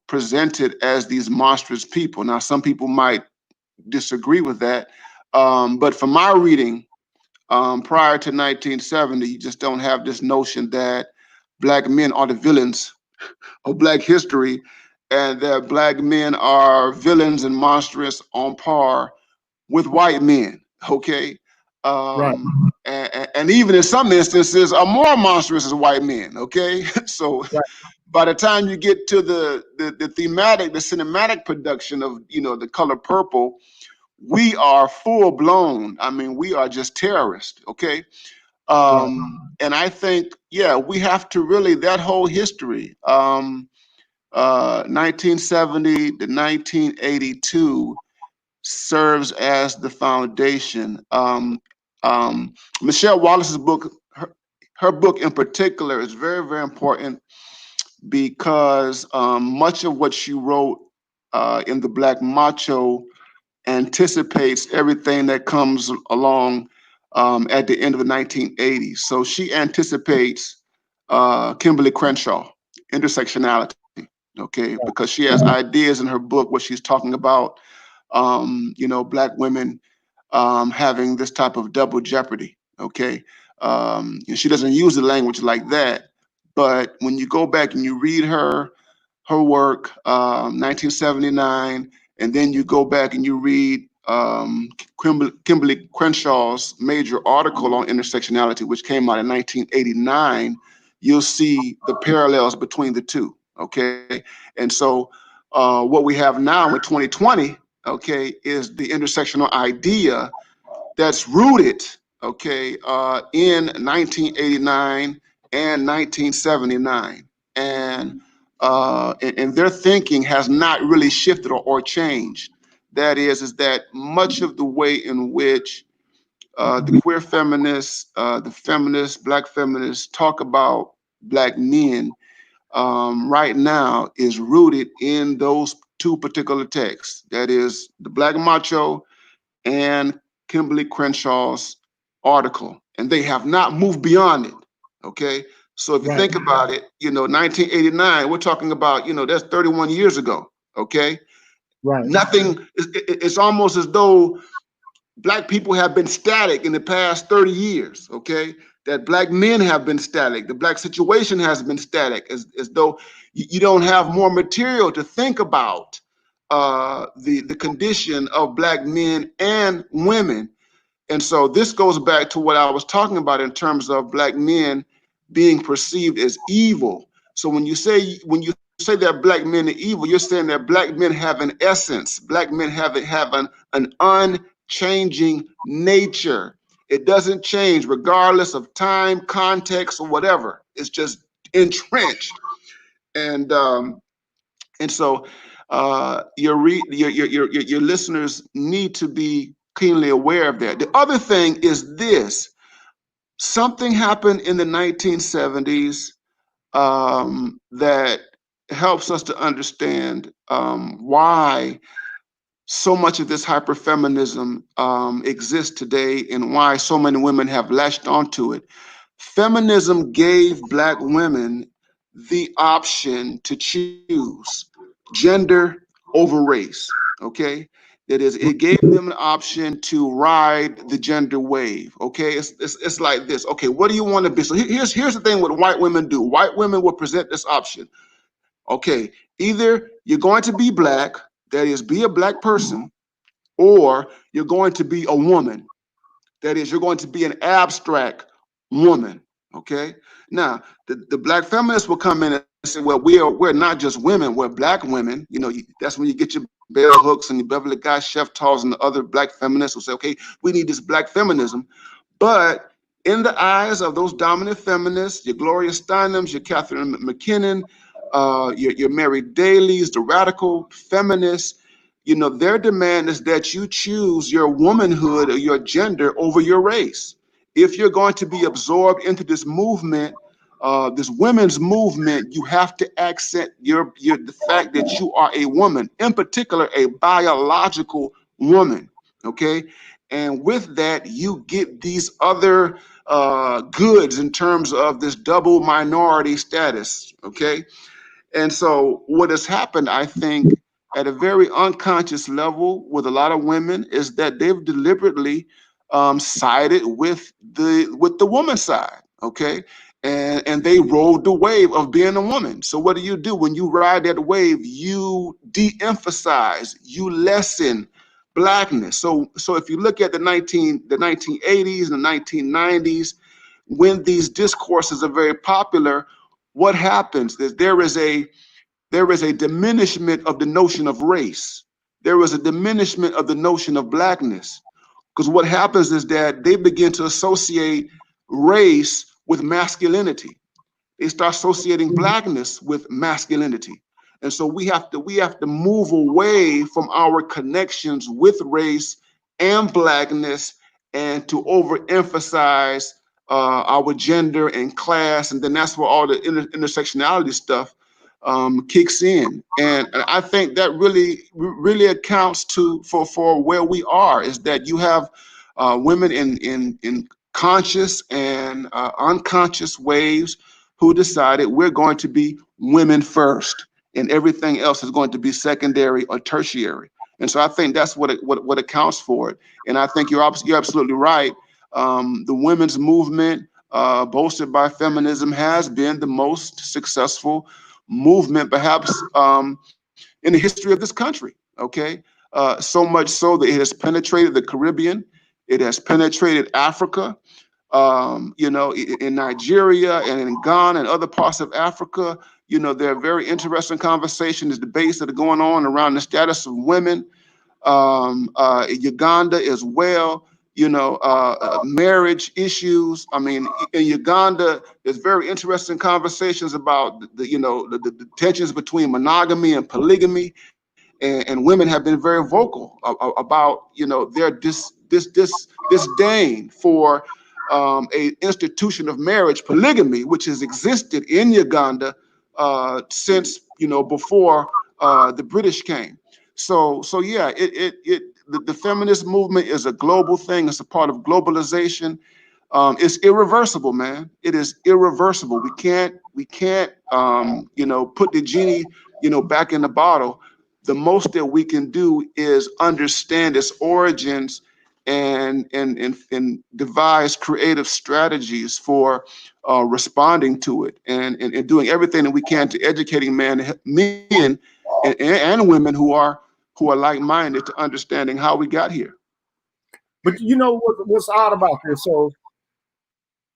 presented as these monstrous people. Now, some people might disagree with that, but from my reading, prior to 1970, you just don't have this notion that black men are the villains of black history, and that black men are villains and monstrous on par with white men. Okay. Right. And even in some instances are more monstrous as white men. Okay. So Right. by the time you get to the thematic, the cinematic production of the color purple, we are full blown. I mean, we are just terrorists. Okay. Right. And I think, yeah, we have to really, that whole history, 1970 to 1982, serves as the foundation. Michelle Wallace's book, her book in particular, is very, very important because much of what she wrote in The Black Macho anticipates everything that comes along at the end of the 1980s. So she anticipates Kimberly Crenshaw, intersectionality, okay, because she has ideas in her book where she's talking about, black women having this type of double jeopardy, okay. And she doesn't use the language like that, but when you go back and you read her work, 1979, and then you go back and you read Kimberly Crenshaw's major article on intersectionality, which came out in 1989, you'll see the parallels between the two. Okay, and so what we have now in 2020, okay, is the intersectional idea that's rooted, okay, in 1989 and 1979, and their thinking has not really shifted or changed. That is that much of the way in which the queer feminists, the feminists, black feminists talk about black men right now is rooted in those two particular texts. That is the Black Macho and Kimberly Crenshaw's article, and they have not moved beyond it. Okay, so if you Right. think about it, 1989, we're talking about, that's 31 years ago. Okay, Right. nothing. It's almost as though black people have been static in the past 30 years. Okay, that black men have been static. The black situation has been static, as though you don't have more material to think about the condition of black men and women. And so this goes back to what I was talking about in terms of black men being perceived as evil. So when you say that black men are evil, you're saying that black men have an essence. Black men have an unchanging nature. It doesn't change regardless of time, context, or whatever. It's just entrenched. And so your listeners need to be keenly aware of that. The other thing is this: something happened in the 1970s that helps us to understand why so much of this hyperfeminism exists today and why so many women have latched onto it. Feminism gave black women the option to choose gender over race. Okay, that is, it gave them an option to ride the gender wave. Okay, it's like this. Okay, what do you want to be? So here's the thing: what white women do. White women will present this option. Okay, either you're going to be black, that is, be a black person, or you're going to be a woman. That is, you're going to be an abstract woman. Okay. Now, the black feminists will come in and say, well, we're not just women, we're black women. That's when you get your bell hooks and your Beverly Guy Sheftal's and the other black feminists will say, okay, we need this black feminism. But in the eyes of those dominant feminists, your Gloria Steinems, your Catherine McKinnon, your Mary Daly's, the radical feminists, their demand is that you choose your womanhood or your gender over your race. If you're going to be absorbed into this movement, this women's movement, you have to accent the fact that you are a woman, in particular, a biological woman. Okay, And with that, you get these other goods in terms of this double minority status. Okay. And so what has happened, I think, at a very unconscious level with a lot of women is that they've deliberately sided with the woman's side, okay? And they rode the wave of being a woman. So what do? When you ride that wave, you de-emphasize, you lessen blackness. So if you look at the 1980s and the 1990s, when these discourses are very popular, what happens is there is a diminishment of the notion of race. There is a diminishment of the notion of blackness. Because what happens is that they begin to associate race with masculinity. They start associating blackness with masculinity. And so we have to move away from our connections with race and blackness and to overemphasize our gender and class. And then that's where all the intersectionality stuff kicks in. And I think that really accounts for where we are, is that you have women in conscious and unconscious ways who decided we're going to be women first and everything else is going to be secondary or tertiary. And so I think that's what accounts for it. And I think you're absolutely right. The women's movement, bolstered by feminism, has been the most successful movement, perhaps, in the history of this country. Okay, so much so that it has penetrated the Caribbean, it has penetrated Africa. In Nigeria and in Ghana and other parts of Africa, there are very interesting conversations, debates that are going on around the status of women. Uganda as well, marriage issues. I mean, in Uganda, there's very interesting conversations about the tensions between monogamy and polygamy, and women have been very vocal about their disdain for a institution of marriage, polygamy, which has existed in Uganda since before the British came. So yeah, the feminist movement is a global thing. It's a part of globalization. It's irreversible, man. It is irreversible. We can't put the genie back in the bottle. The most that we can do is understand its origins and devise creative strategies for responding to it, and doing everything that we can to educating men and women who are like-minded to understanding how we got here. But you know what's odd about this? So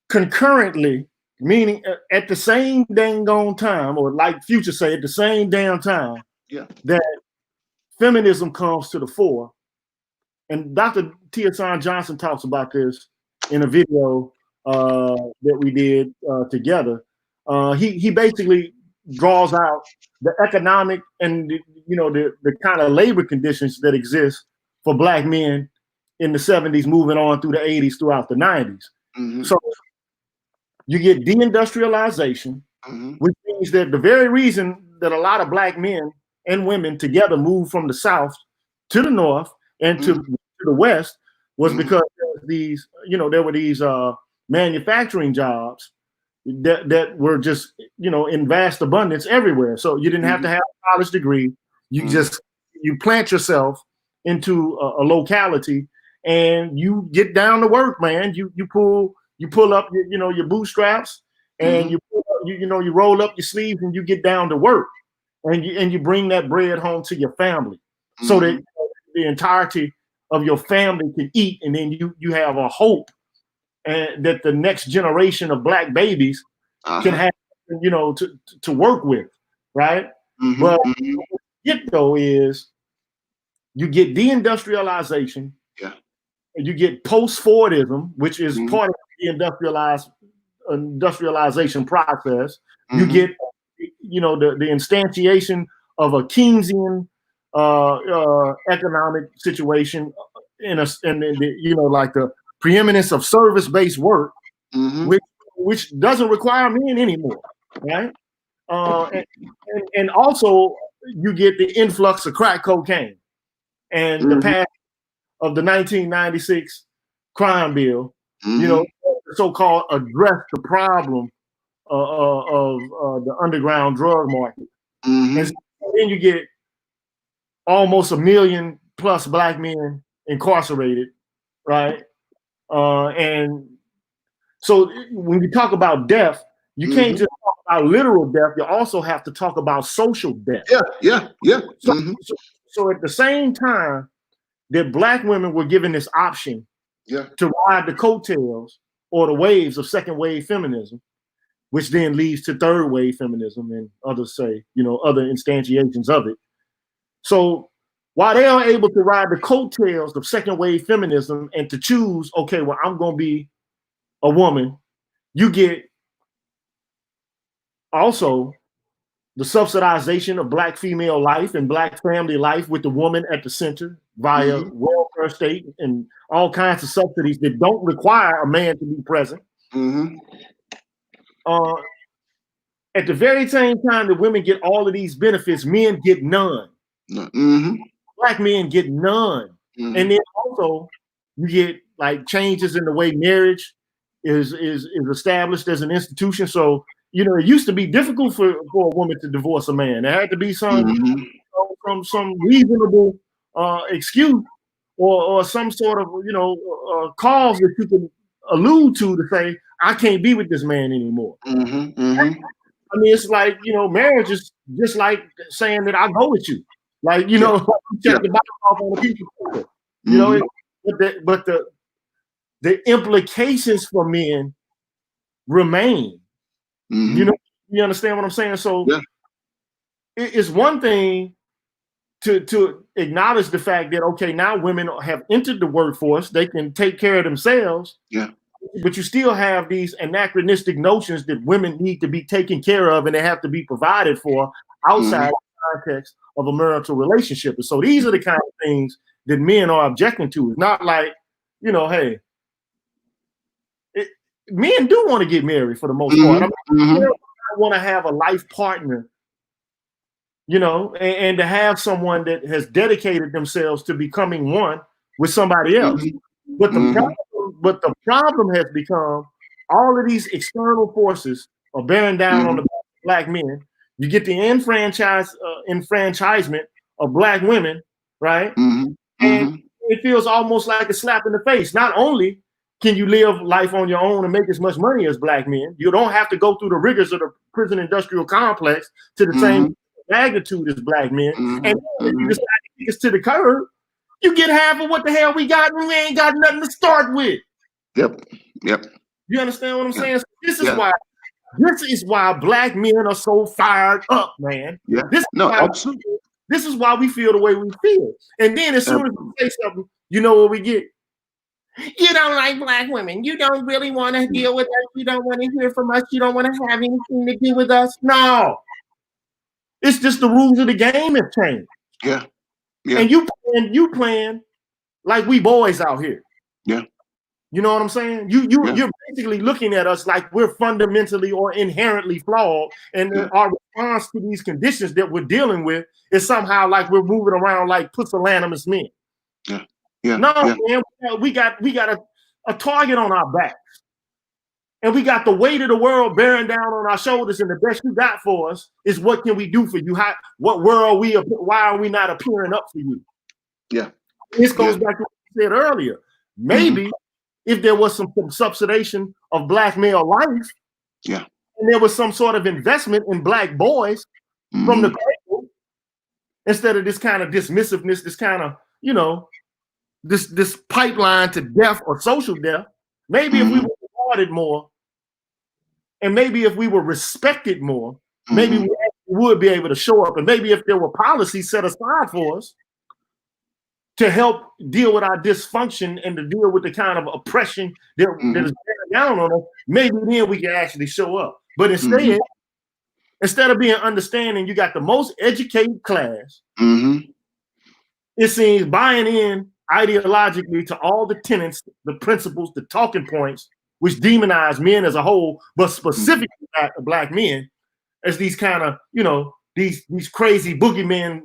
concurrently, meaning at the same dang on time, or like Future say, at the same damn time, yeah, that feminism comes to the fore. And Dr. Tia Johnson talks about this in a video that we did together. He basically draws out the economic and the kind of labor conditions that exist for Black men in the 70s, moving on through the 80s, throughout the 90s. Mm-hmm. So you get deindustrialization, mm-hmm. which means that the very reason that a lot of Black men and women together moved from the South to the North and to the West was because there were these manufacturing jobs that were just in vast abundance everywhere. So you didn't have to have a college degree. You just plant yourself into a locality and you get down to work, man. You pull up your bootstraps and you roll up your sleeves and you get down to work, and you bring that bread home to your family so that the entirety of your family can eat, and then you have a hope and that the next generation of Black babies can have to work with, right? But what you get though is you get deindustrialization, and you get post-Fordism, which is part of the industrialization process. You get the instantiation of a Keynesian economic situation in like the preeminence of service-based work, which doesn't require men anymore, right? And also you get the influx of crack cocaine and the passing of the 1996 crime bill, Mm-hmm. you know, so-called address the problem of the underground drug market. Mm-hmm. And so then you get almost 1 million plus Black men incarcerated, right? And so when you talk about death, you can't just talk about literal death. You also have to talk about social death. Yeah. So, Mm-hmm. so at the same time that Black women were given this option to ride the coattails or the waves of second wave feminism, which then leads to third wave feminism and others say, you know, other instantiations of it. So while they are able to ride the coattails of second wave feminism and to choose, okay, well, I'm going to be a woman, you get also the subsidization of Black female life and Black family life with the woman at the center via welfare state and all kinds of subsidies that don't require a man to be present. At the very same time that women get all of these benefits, men get none. Black men get none. And then also you get like changes in the way marriage is established as an institution. So, you know, it used to be difficult for a woman to divorce a man. There had to be some reasonable excuse or some sort of, you know, cause that you can allude to say, I can't be with this man anymore. I mean, it's like, you know, marriage is just like saying that I'll go with you. Like, you know, check the box off on the piece of paper. You know, but the implications for men remain. You know, you understand what I'm saying? So it's one thing to acknowledge the fact that, okay, now women have entered the workforce, they can take care of themselves. But you still have these anachronistic notions that women need to be taken care of and they have to be provided for outside the context of a marital relationship. And so these are the kind of things that men are objecting to. It's not like, you know, hey, men do want to get married for the most part. I mean, they want to have a life partner, you know, and to have someone that has dedicated themselves to becoming one with somebody else. But the problem has become all of these external forces are bearing down on the Black men. You get the enfranchisement of Black women, right? And it feels almost like a slap in the face. Not only can you live life on your own and make as much money as Black men, you don't have to go through the rigors of the prison industrial complex to the same magnitude as Black men. And if you decide to kick us to the curb, you get half of what the hell we got, and we ain't got nothing to start with. Yep. You understand what I'm saying? So this is why Black men are so fired up, man. This is why we feel the way we feel. And then as soon as we say something, you know what we get? You don't like Black women. You don't really want to deal with us. You don't want to hear from us. You don't want to have anything to do with us. No. It's just the rules of the game have changed. And you playing like we boys out here. You know what I'm saying? You're basically looking at us like we're fundamentally or inherently flawed, and our response to these conditions that we're dealing with is somehow like we're moving around like pusillanimous men. Man, we got a target on our backs, and we got the weight of the world bearing down on our shoulders, and the best you got for us is what can we do for you? What world are we? Why are we not appearing up for you? This goes back to what you said earlier. Maybe if there was some subsidization of Black male life, and there was some sort of investment in Black boys from the cradle, instead of this kind of dismissiveness, this kind of, you know, this pipeline to death or social death, maybe if we were rewarded more, and maybe if we were respected more, maybe we would be able to show up, and maybe if there were policies set aside for us to help deal with our dysfunction and to deal with the kind of oppression that is down on us, maybe then we can actually show up. But instead of being understanding, you got the most educated class. It seems buying in ideologically to all the tenets, the principles, the talking points, which demonize men as a whole, but specifically Black men as these kind of, you know, these crazy boogeymen,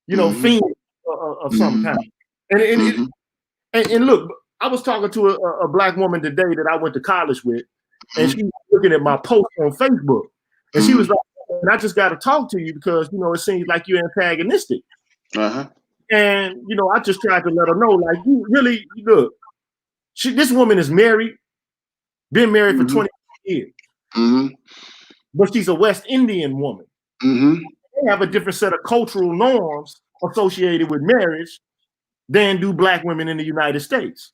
you know, fiends of some kind. And And look, I was talking to a black woman today that I went to college with, and she was looking at my post on Facebook, and she was like, "And I just got to talk to you because it seems like you're antagonistic." And I just tried to let her know, like, you really look. This woman is married, been married for 20 years, but she's a West Indian woman. They have a different set of cultural norms associated with marriage than do black women in the United States.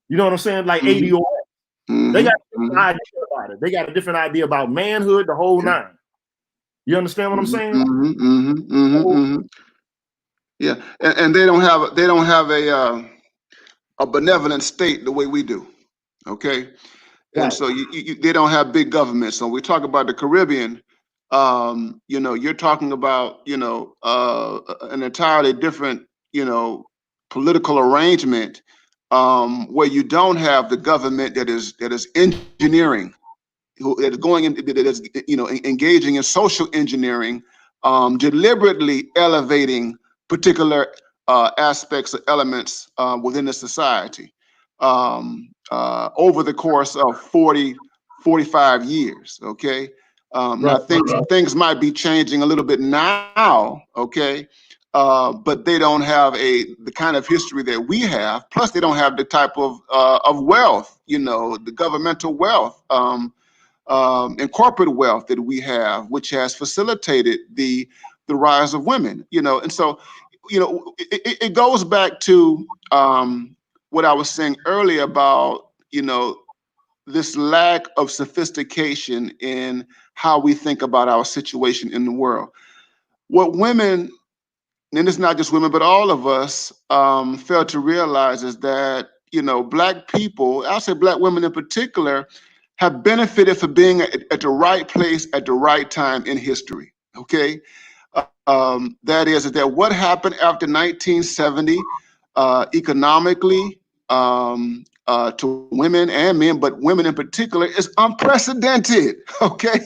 You know what I'm saying? Like 80 or they got a different idea about it. They got a different idea about manhood, the whole nine. You understand what I'm saying? Yeah, and they don't have a benevolent state the way we do. Okay, and so they don't have big government. So we talk about the Caribbean. You're talking about an entirely different political arrangement where you don't have the government that is engineering, that is going in, that is engaging in social engineering, deliberately elevating particular aspects or elements within the society over the course of 40, 45 years. Okay. Now things might be changing a little bit now. Okay. But they don't have the kind of history that we have. Plus, they don't have the type of wealth, the governmental wealth and corporate wealth that we have, which has facilitated the rise of women. And so, it goes back to what I was saying earlier about this lack of sophistication in how we think about our situation in the world. What women, and it's not just women, but all of us fail to realize is that, Black people, I'll say Black women in particular, have benefited for being at the right place at the right time in history. Okay. That is that what happened after 1970 economically to women and men, but women in particular, is unprecedented. Okay.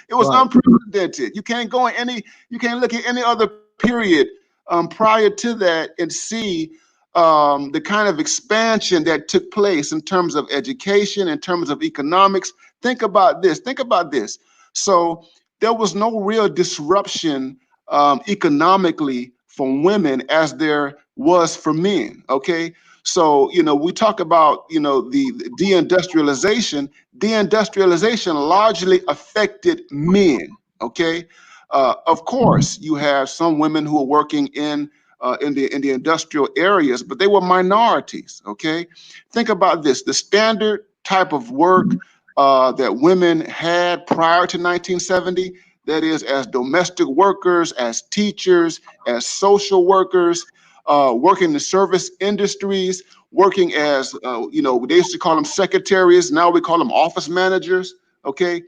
It was unprecedented. You can't look at any other period prior to that and see the kind of expansion that took place in terms of education, in terms of economics. Think about this. So there was no real disruption economically for women as there was for men. Okay. So, we talk about, the deindustrialization. Deindustrialization largely affected men. Okay. Of course, you have some women who are working in the industrial areas, but they were minorities. Okay, think about this: the standard type of work that women had prior to 1970, that is, as domestic workers, as teachers, as social workers, working in the service industries, working as they used to call them secretaries. Now we call them office managers. Okay,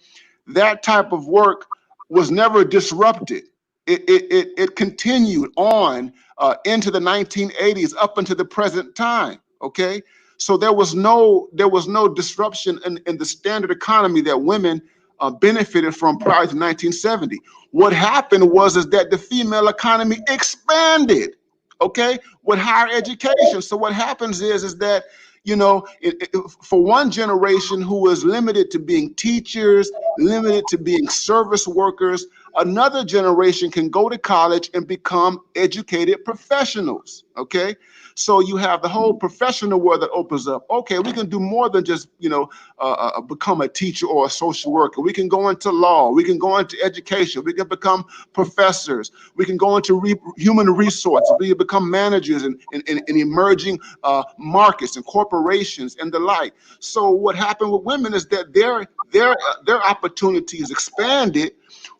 that type of work was never disrupted. It continued on into the 1980s up into the present time. Okay, so there was no disruption in the standard economy that women benefited from prior to 1970. What happened was that the female economy expanded. Okay, with higher education. So what happens is that for one generation who was limited to being teachers, limited to being service workers, another generation can go to college and become educated professionals. Okay, so you have the whole professional world that opens up. Okay, we can do more than just become a teacher or a social worker. We can go into law. We can go into education. We can become professors. We can go into human resources. We can become managers in emerging markets and corporations and the like. So what happened with women is that their opportunities expanded,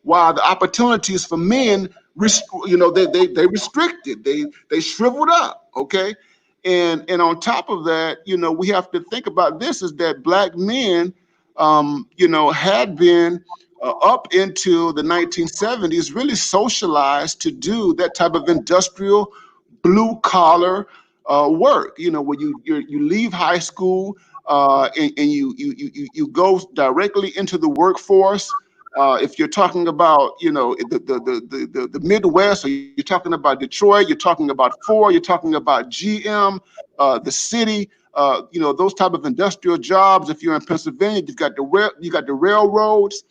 while the opportunities for men, they restricted. They shriveled up. Okay, and on top of that, we have to think about this: is that Black men, had been up into the 1970s really socialized to do that type of industrial, blue collar work. When you leave high school and you go directly into the workforce. if you're talking about, you know, the Midwest, or you're talking about Detroit, you're talking about Ford, you're talking about GM, the city, you know, those type of industrial jobs. If you're in Pennsylvania, you got the railroads.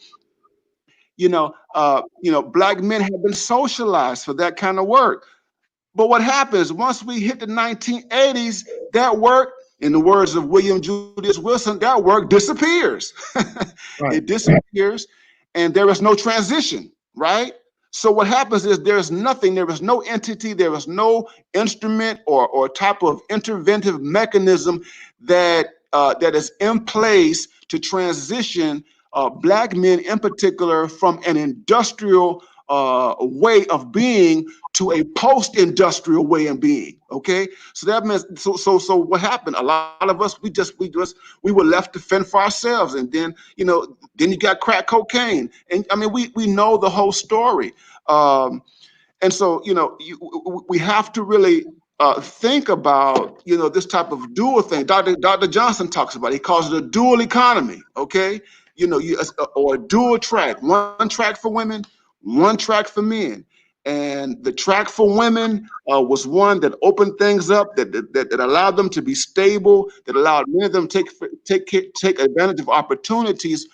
Black men have been socialized for that kind of work. But what happens once we hit the 1980s, that work, in the words of William Julius Wilson, that work disappears. It Right. disappears, and there is no transition, right? So what happens is there's nothing, there is no entity, there is no instrument or type of interventive mechanism that is in place to transition Black men in particular from an industrial way of being to a post-industrial way of being. Okay, so that means so what happened? A lot of us we were left to fend for ourselves, and then then you got crack cocaine, and I mean we know the whole story. And so, we have to really think about, this type of dual thing. Dr. Johnson talks about it. He calls it a dual economy, okay? Or a dual track, one track for women, one track for men. And the track for women was one that opened things up, that allowed them to be stable, that allowed many of them to take advantage of opportunities.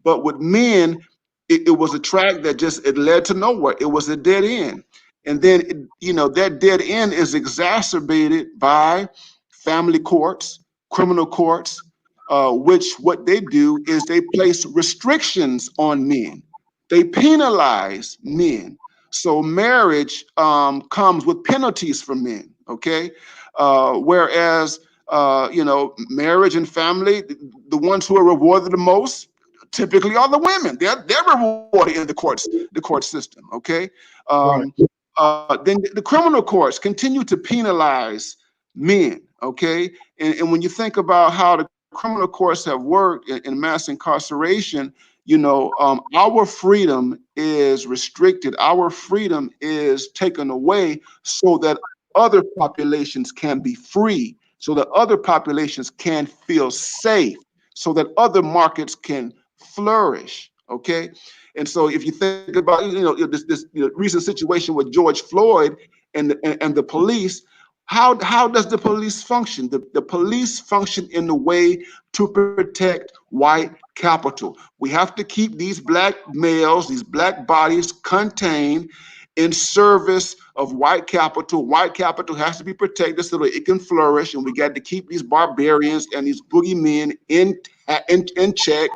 But with men, it was a track that it led to nowhere. It was a dead end. And then, that dead end is exacerbated by family courts, criminal courts, which what they do is they place restrictions on men. They penalize men. So marriage comes with penalties for men, okay? Whereas, marriage and family, the ones who are rewarded the most, typically are the women. They're rewarded in the court system. Okay. Right. Then the criminal courts continue to penalize men. Okay. And when you think about how the criminal courts have worked in mass incarceration, our freedom is restricted. Our freedom is taken away so that other populations can be free, so that other populations can feel safe, so that other markets can flourish. Okay. And so if you think about this recent situation with George Floyd and the police, how does the police function? The police function in the way to protect white capital. We have to keep these Black males, these Black bodies contained in service of white capital. White capital has to be protected so that it can flourish, and we got to keep these barbarians and these boogeymen in check.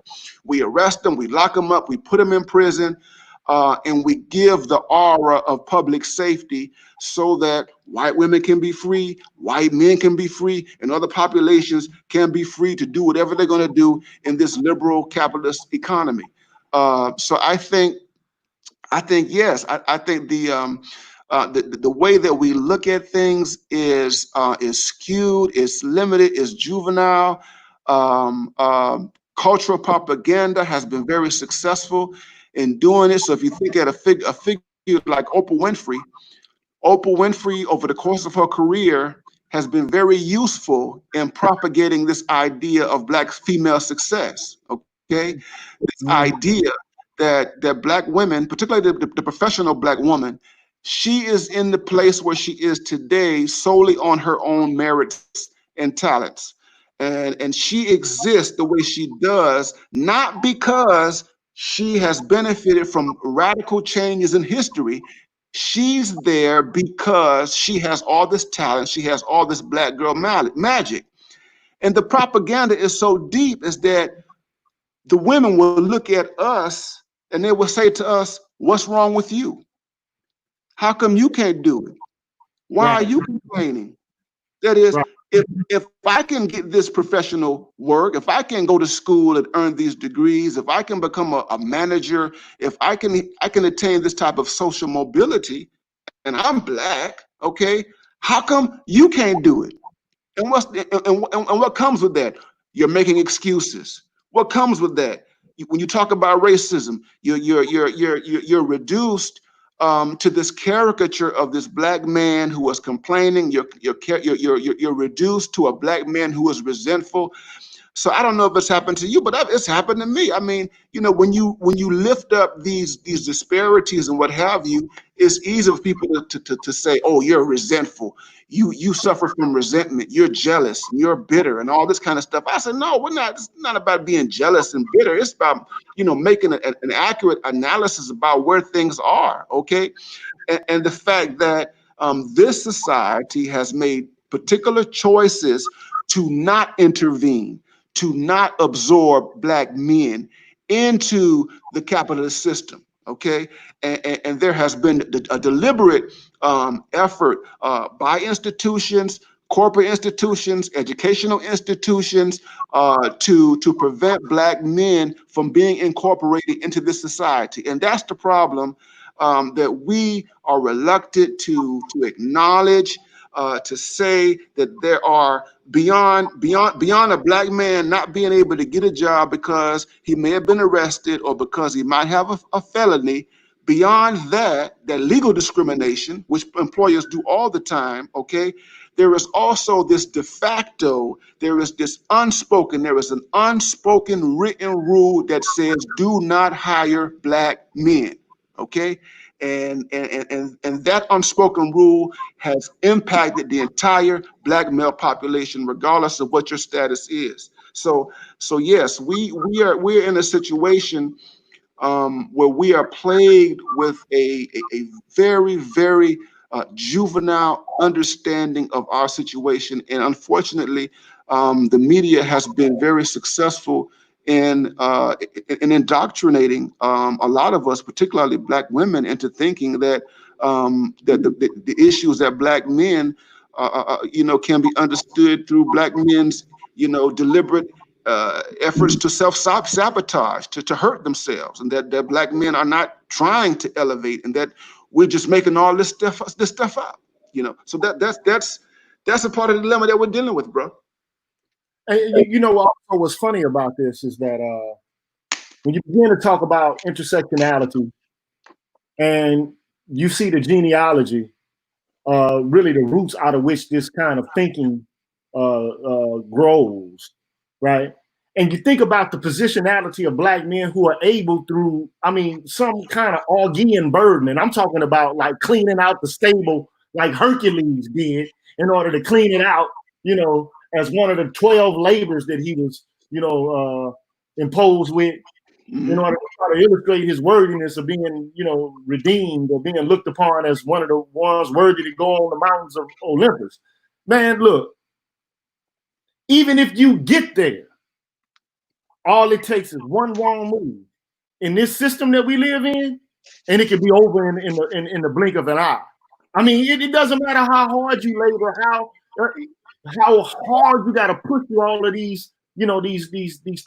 We arrest them, we lock them up, we put them in prison, and we give the aura of public safety so that white women can be free, white men can be free, and other populations can be free to do whatever they're going to do in this liberal capitalist economy. So I think yes, I think the way that we look at things is skewed, is limited, is juvenile. Cultural propaganda has been very successful in doing it. So if you think at a figure like Oprah Winfrey over the course of her career has been very useful in propagating this idea of Black female success. Okay, this idea that Black women, particularly the professional Black woman, she is in the place where she is today solely on her own merits and talents. And she exists the way she does, not because she has benefited from radical changes in history. She's there because she has all this talent, she has all this Black girl magic. And the propaganda is so deep is that the women will look at us and they will say to us, "What's wrong with you? How come you can't do it? Why are Right. you complaining?" That is, Right. if I can get this professional work, if I can go to school and earn these degrees, if I can become a manager, if I can attain this type of social mobility, and I'm Black, okay, how come you can't do it? And what comes with that? You're making excuses. What comes with that? When you talk about racism, you're reduced to this caricature of this Black man who was complaining. You're reduced to a Black man who is resentful. So I don't know if it's happened to you, but it's happened to me. I mean, you know, when you lift up these disparities and what have you, it's easy for people to say, "Oh, you're resentful. You suffer from resentment. You're jealous. You're bitter, and all this kind of stuff." I said, "No, we're not. It's not about being jealous and bitter. It's about, you know, making an accurate analysis about where things are. Okay, and the fact that this society has made particular choices to not intervene, to not absorb Black men into the capitalist system. Okay, and there has been a deliberate effort by institutions, corporate institutions, educational institutions, to prevent Black men from being incorporated into this society, and that's the problem that we are reluctant to acknowledge, to say that there are beyond a Black man not being able to get a job because he may have been arrested or because he might have a felony. Beyond that legal discrimination, which employers do all the time, okay, there is also this de facto, there is an unspoken written rule that says do not hire Black men. Okay, and that unspoken rule has impacted the entire Black male population, regardless of what your status is. So yes, we're in a situation where we are plagued with a very, very juvenile understanding of our situation. And unfortunately, the media has been very successful in indoctrinating a lot of us, particularly Black women, into thinking that that the issues that Black men, you know, can be understood through Black men's, you know, deliberate efforts to self-sabotage, to hurt themselves, and that Black men are not trying to elevate, and that we're just making all this stuff up, you know. So that's a part of the dilemma that we're dealing with, bro. And you know what also was funny about this is that when you begin to talk about intersectionality and you see the genealogy, really the roots out of which this kind of thinking grows, right? And you think about the positionality of Black men who are able through, I mean, some kind of Augean burden. And I'm talking about like cleaning out the stable like Hercules did in order to clean it out, you know, as one of the 12 labors that he was, you know, imposed with in order to try to illustrate his worthiness of being, you know, redeemed or being looked upon as one of the ones worthy to go on the mountains of Olympus. Man, look, even if you get there, all it takes is one wrong move in this system that we live in, and it can be over in the blink of an eye. I mean, it doesn't matter how hard you labor, how hard you got to push through all of these, you know, these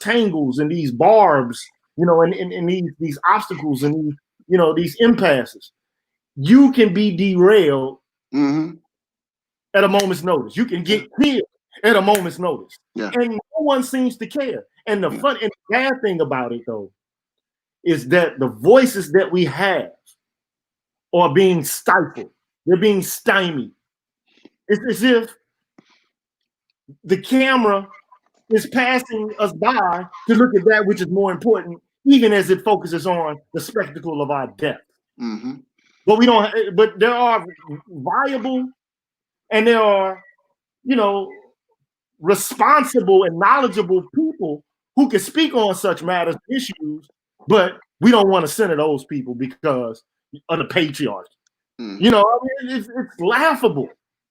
tangles and these barbs, you know, and these obstacles and these, you know, these impasses. You can be derailed at a moment's notice. You can get killed at a moment's notice, and no one seems to care. And the fun and the bad thing about it, though, is that the voices that we have are being stifled. They're being stymied. It's as if the camera is passing us by to look at that which is more important, even as it focuses on the spectacle of our death. But we don't. But there are viable, and there are, you know, responsible and knowledgeable people who can speak on such matters, issues, but we don't want to center those people because of the patriarchy. You know, I mean, it's laughable,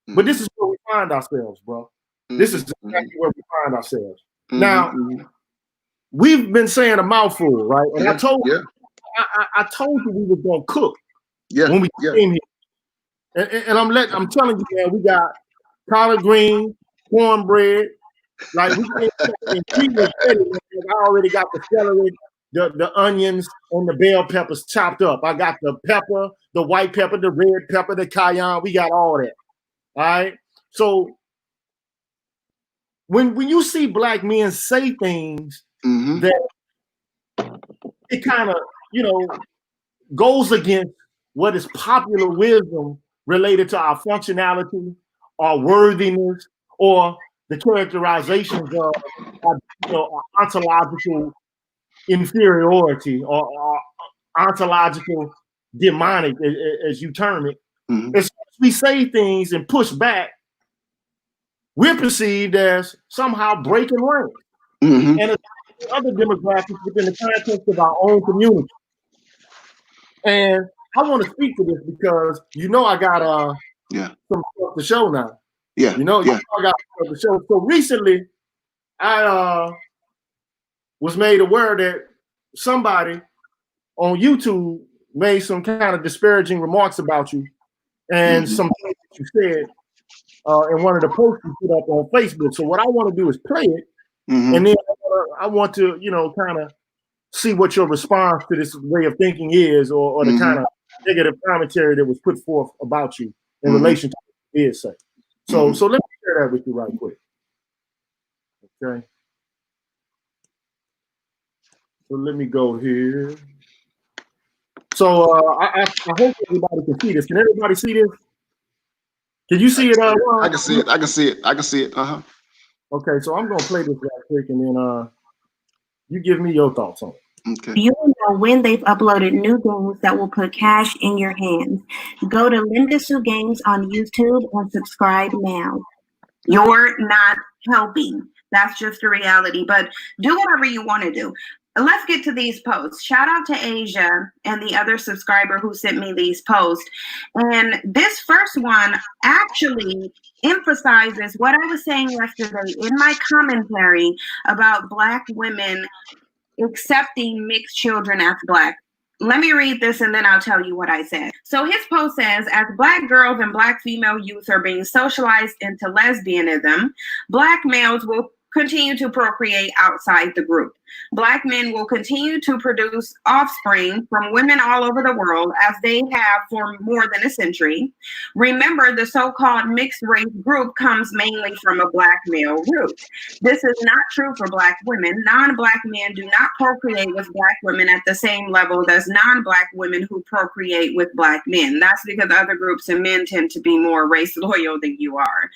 but this is where we find ourselves, bro. This is exactly where we find ourselves. Now, we've been saying a mouthful, right? And I told you we were gonna cook when we came here. And I'm telling you, man, we got collard greens, cornbread. Like we I already got the celery, the onions, and the bell peppers chopped up. I got the pepper, the white pepper, the red pepper, the cayenne. We got all that. All right. So when you see Black men say things that it kind of, you know, goes against what is popular wisdom related to our functionality, our worthiness, or the characterizations of ontological inferiority or ontological demonic, as you term it. Mm-hmm. As we say things and push back, we're perceived as somehow breaking ranks. Mm-hmm. And other demographics within the context of our own community. And I want to speak to this because I got some stuff to show now. Yeah. I got stuff to show. So recently, I was made aware that somebody on YouTube made some kind of disparaging remarks about you and some things that you said in one of the posts you put up on Facebook. So what I want to do is play it, and then I want to, kind of see what your response to this way of thinking is, or the kind of negative commentary that was put forth about you in relation to what you did say. So let me share that with you right quick. Okay. So let me go here. So I hope everybody can see this. Can everybody see this? Can you see it? I can see it. I can see it. I can see it. Okay, so I'm gonna play this right quick, and then you give me your thoughts on it. Okay. You will know when they've uploaded new games that will put cash in your hands. Go to Linda Sue Games on YouTube and subscribe now. You're not helping. That's just the reality. But do whatever you want to do. Let's get to these posts. Shout out to Asia and the other subscriber who sent me these posts. And this first one actually emphasizes what I was saying yesterday in my commentary about Black women accepting mixed children as Black. Let me read this and then I'll tell you what I said. So his post says, as Black girls and Black female youth are being socialized into lesbianism, Black males will continue to procreate outside the group. Black men will continue to produce offspring from women all over the world as they have for more than a century. Remember, the so-called mixed race group comes mainly from a Black male root. This is not true for Black women. Non-Black men do not procreate with Black women at the same level as non-Black women who procreate with Black men. That's because other groups of men tend to be more race loyal than you are.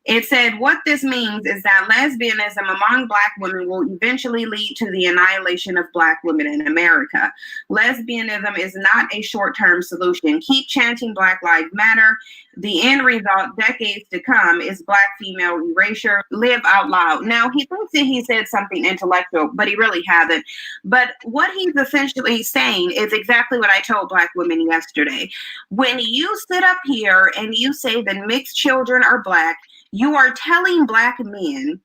It said, what this means is that lesbianism among Black women will eventually lead to the annihilation of Black women in America. Lesbianism is not a short-term solution. Keep chanting Black Lives Matter. The end result, decades to come, is Black female erasure. Live out loud. Now, he thinks that he said something intellectual, but he really hasn't. But what he's essentially saying is exactly what I told Black women yesterday. When you sit up here and you say that mixed children are Black, you are telling Black men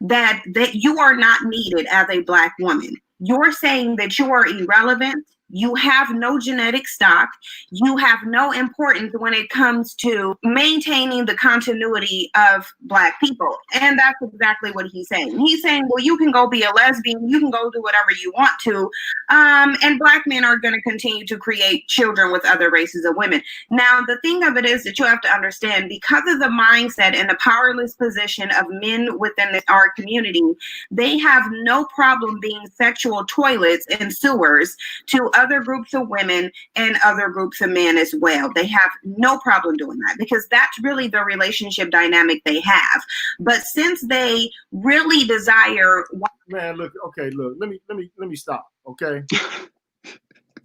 that you are not needed as a Black woman. You're saying that you are irrelevant. You have no genetic stock. You have no importance when it comes to maintaining the continuity of Black people. And that's exactly what he's saying. He's saying, well, you can go be a lesbian. You can go do whatever you want to. And Black men are going to continue to create children with other races of women. Now, the thing of it is that you have to understand, because of the mindset and the powerless position of men within our community, they have no problem being sexual toilets and sewers to other groups of women and other groups of men as well. They have no problem doing that because that's really the relationship dynamic they have. But since they really desire, man, look, okay, look, let me stop, okay.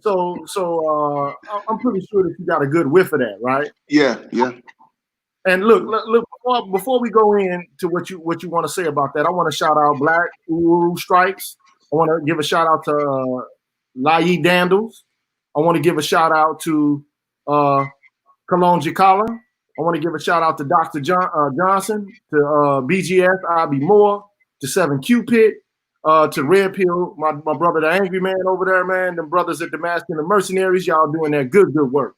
So I'm pretty sure that you got a good whiff of that, right? Yeah. And look, before we go into what you want to say about that, I want to shout out Black Uru Strikes. I want to give a shout out to Lai Dandles. I want to give a shout out to Kalonji Kala. I want to give a shout out to Dr. Johnson, to BGS, Ib Moore, to 7 Cupid, to Red Pill, my brother, the Angry Man over there, man. Them brothers at Damascus and the Mercenaries, y'all doing that good work.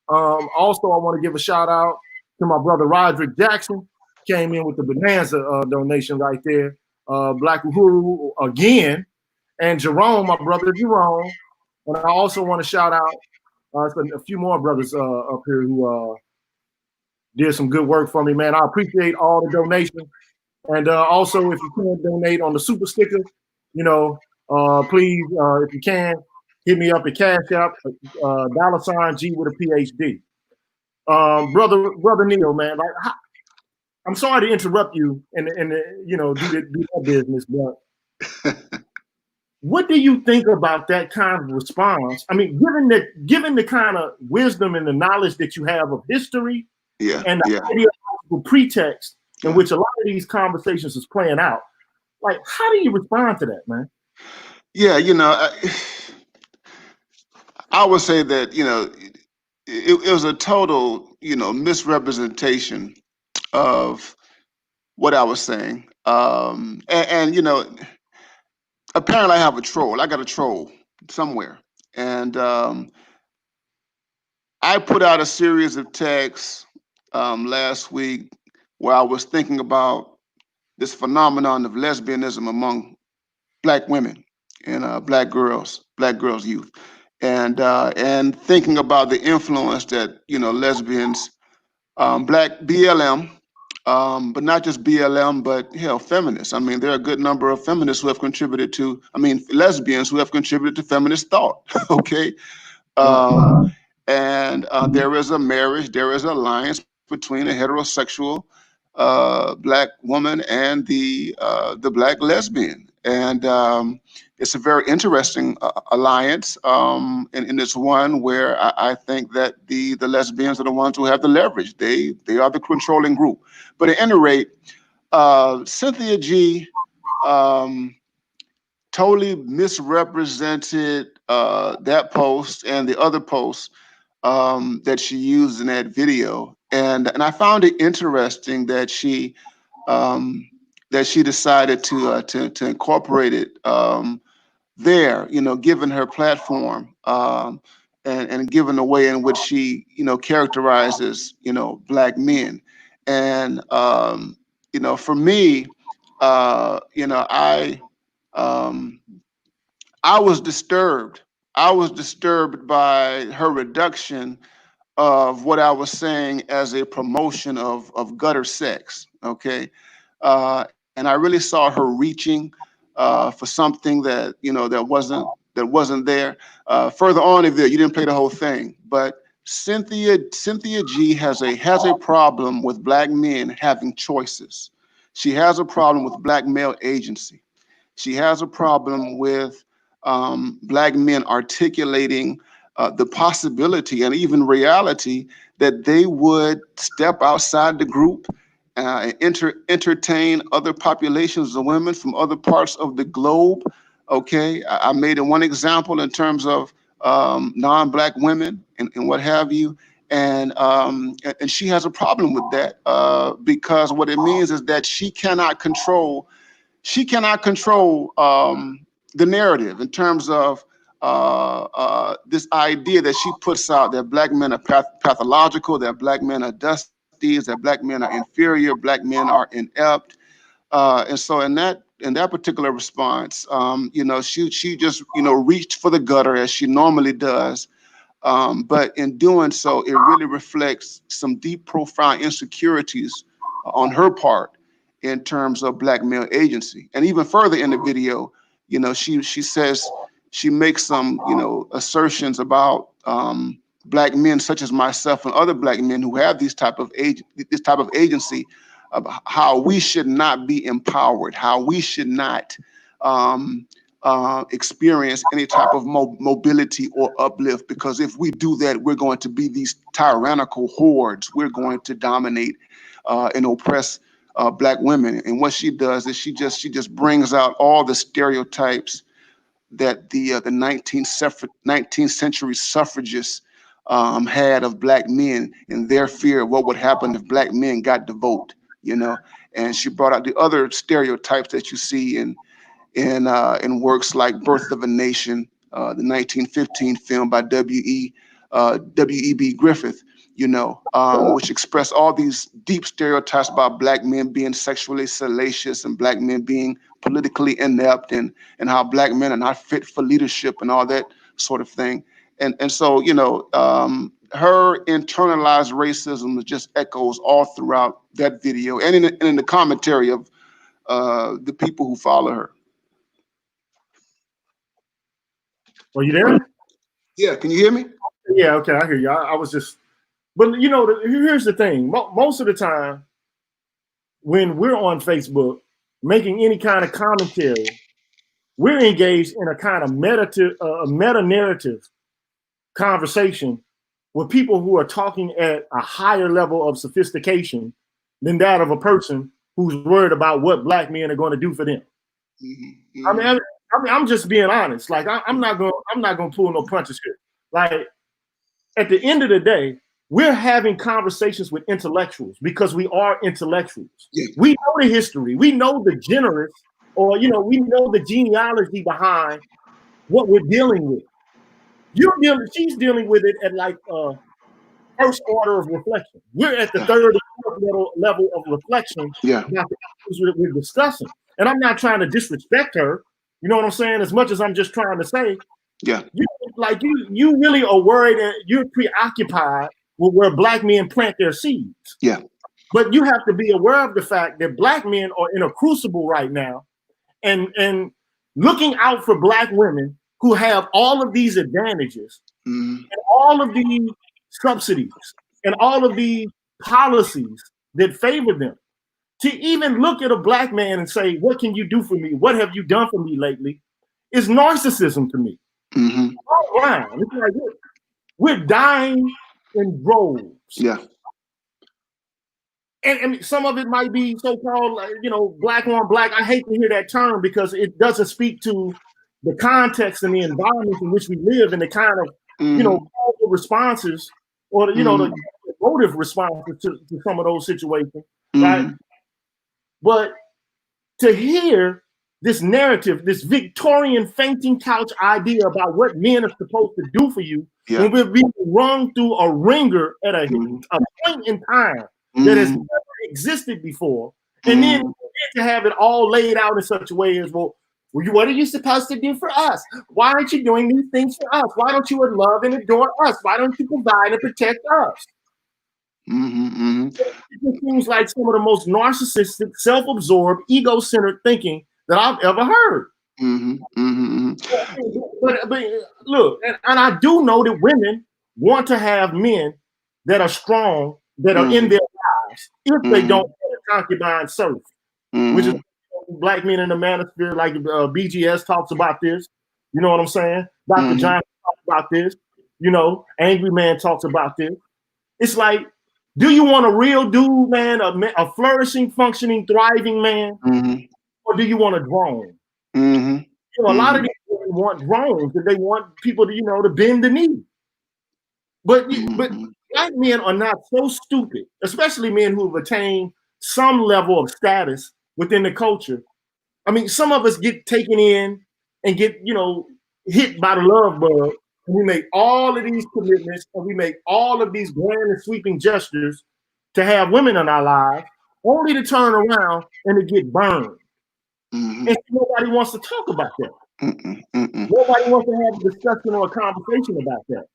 Also, I want to give a shout out to my brother Roderick Jackson, came in with the Bonanza donation right there. Black Uhuru again, and Jerome, my brother Jerome. And I also want to shout out a few more brothers up here who did some good work for me, man. I appreciate all the donations. And also, if you can donate on the super sticker, please, if you can, hit me up at Cash App, $G with a PhD. Brother Neal, man, like I'm sorry to interrupt you and you know do that business, but what do you think about that kind of response? I mean, given the kind of wisdom and the knowledge that you have of history Yeah, and the yeah, ideological pretext in yeah. which a lot of these conversations is playing out, like how do you respond to that, man? Yeah, you know, I would say that, you know, it was a total, you know, misrepresentation of what I was saying. And you know, apparently I have a troll. I got a troll somewhere. And I put out a series of texts last week where I was thinking about this phenomenon of lesbianism among Black women and Black girls youth, and thinking about the influence that, you know, lesbians, Black BLM, but not just BLM, but hell, feminists. I mean, there are a good number of feminists who have contributed to, I mean, lesbians who have contributed to feminist thought. Okay, and there is a marriage, there is an alliance between a heterosexual Black woman and the Black lesbian, and it's a very interesting alliance, and it's one where I think that the lesbians are the ones who have the leverage. They are the controlling group. But at any rate, Cynthia G. Um, totally misrepresented that post and the other posts that she used in that video, and I found it interesting um, that she decided to incorporate it there. You know, given her platform, and given the way in which she, you know, characterizes, you know, Black men, and you know, for me, you know, um, I was disturbed. I was disturbed by her reduction of what I was saying as a promotion of gutter sex. Okay, and I really saw her reaching for something that, you know, that wasn't there. Further on in there, you didn't play the whole thing, but Cynthia G has a problem with Black men having choices. She has a problem with Black male agency. She has a problem with Black men articulating the possibility and even reality that they would step outside the group and entertain other populations of women from other parts of the globe. Okay, I made it one example in terms of non-Black women and what have you. And she has a problem with that because what it means is that she cannot control the narrative in terms of this idea that she puts out that Black men are pathological, that Black men are dusties, that Black men are inferior, Black men are inept. And so in that particular response, you know, she just, you know, reached for the gutter as she normally does. But in doing so, it really reflects some deep, profound insecurities on her part in terms of Black male agency. And even further in the video, you know, she says, she makes some, you know, assertions about Black men such as myself and other Black men who have this type of agency, about how we should not be empowered, how we should not experience any type of mobility or uplift, because if we do that, we're going to be these tyrannical hordes. We're going to dominate and oppress Black women. And what she does is she just brings out all the stereotypes that the 19th century suffragists had of Black men and their fear of what would happen if Black men got the vote, you know. And she brought out the other stereotypes that you see in works like Birth of a Nation, the 1915 film by W.E.B. Griffith, you know, which expressed all these deep stereotypes about Black men being sexually salacious and Black men being politically inept, and how Black men are not fit for leadership and all that sort of thing. And so, you know, her internalized racism just echoes all throughout that video and in the commentary of the people who follow her. Are you there? Yeah, can you hear me? Yeah, okay, I hear you. I was just, but you know, here's the thing. Most of the time, when we're on Facebook making any kind of commentary, we're engaged in a kind of meta narrative conversation with people who are talking at a higher level of sophistication than that of a person who's worried about what black men are going to do for them. Mm-hmm. I mean, I'm just being honest. Like I'm not gonna pull no punches here. Like at the end of the day, we're having conversations with intellectuals because we are intellectuals. Yeah. We know the history. We know the generous, or we know the genealogy behind what we're dealing with. She's dealing with it at like first order of reflection. We're at the third or fourth level of reflection. Yeah. About the issues we're discussing. And I'm not trying to disrespect her. You know what I'm saying? As much as I'm just trying to say, yeah, you really are worried and you're preoccupied with where black men plant their seeds. Yeah. But you have to be aware of the fact that black men are in a crucible right now and looking out for black women who have all of these advantages and all of these subsidies and all of these policies that favor them. To even look at a black man and say, what can you do for me? What have you done for me lately? Is narcissism to me. Mm-hmm. All right. It's like we're dying in droves. Yeah. And some of it might be so-called, black on black. I hate to hear that term because it doesn't speak to the context and the environment in which we live and the kind of, responses or, the emotive responses to some of those situations, right? But to hear this narrative, this Victorian fainting couch idea about what men are supposed to do for you, when we're being rung through a ringer at a point in time that has never existed before, and then to have it all laid out in such a way as, well, what are you supposed to do for us? Why aren't you doing these things for us? Why don't you love and adore us? Why don't you provide and protect us? It seems like some of the most narcissistic, self-absorbed, ego-centered thinking that I've ever heard. But look, and I do know that women want to have men that are strong, that are in their lives, if they don't have a concubine serf, which is black men in the manosphere, like BGS talks about this. You know what I'm saying? Dr. Johnson talks about this. Angry Man talks about this. It's like, do you want a real dude, man, a flourishing, functioning, thriving man, or do you want a drone? A lot of these women want drones, and they want people to, to bend the knee. But black men are not so stupid, especially men who have attained some level of status within the culture. I mean, some of us get taken in and get, hit by the love bug. And we make all of these commitments and we make all of these grand and sweeping gestures to have women in our lives, only to turn around and to get burned. And nobody wants to talk about that. Nobody wants to have a discussion or a conversation about that.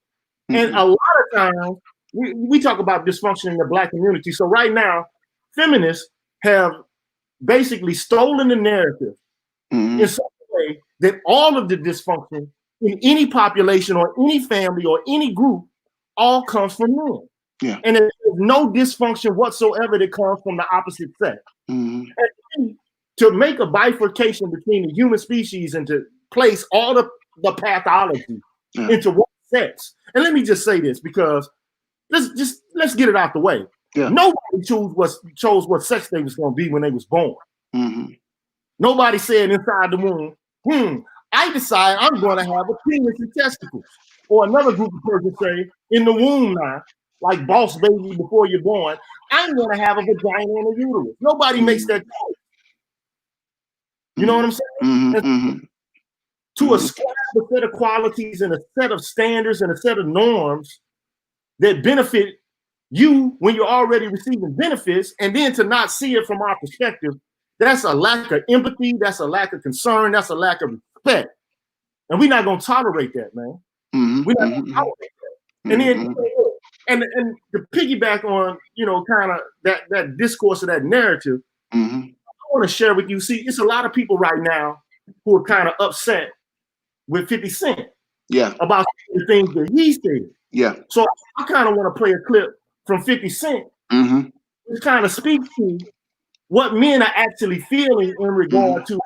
And a lot of times, we talk about dysfunction in the black community. So right now, feminists have basically stolen the narrative in such a way that all of the dysfunction in any population or any family or any group all comes from men. Yeah. And there's no dysfunction whatsoever that comes from the opposite sex. And to make a bifurcation between the human species and to place all the pathology into one sex. And let me just say this, because let's get it out the way. Yeah. Nobody chose what sex they was going to be when they was born. Nobody said inside the womb, I decide I'm going to have a penis and testicles. Or another group of persons say, in the womb now, like Boss Baby before you're born, I'm going to have a vagina and a uterus. Nobody makes that choice. You know what I'm saying? To ascribe a set of qualities and a set of standards and a set of norms that benefit you when you're already receiving benefits, and then to not see it from our perspective, that's a lack of empathy, that's a lack of concern, that's a lack of respect. And we're not going to tolerate that, man. We're not going to tolerate that. And then, and to piggyback on, kind of that discourse or that narrative, I want to share with you, see, it's a lot of people right now who are kind of upset with 50 Cent about the things that he said. Yeah. So I kind of want to play a clip from 50 Cent, which kind of speaks to what men are actually feeling in regard to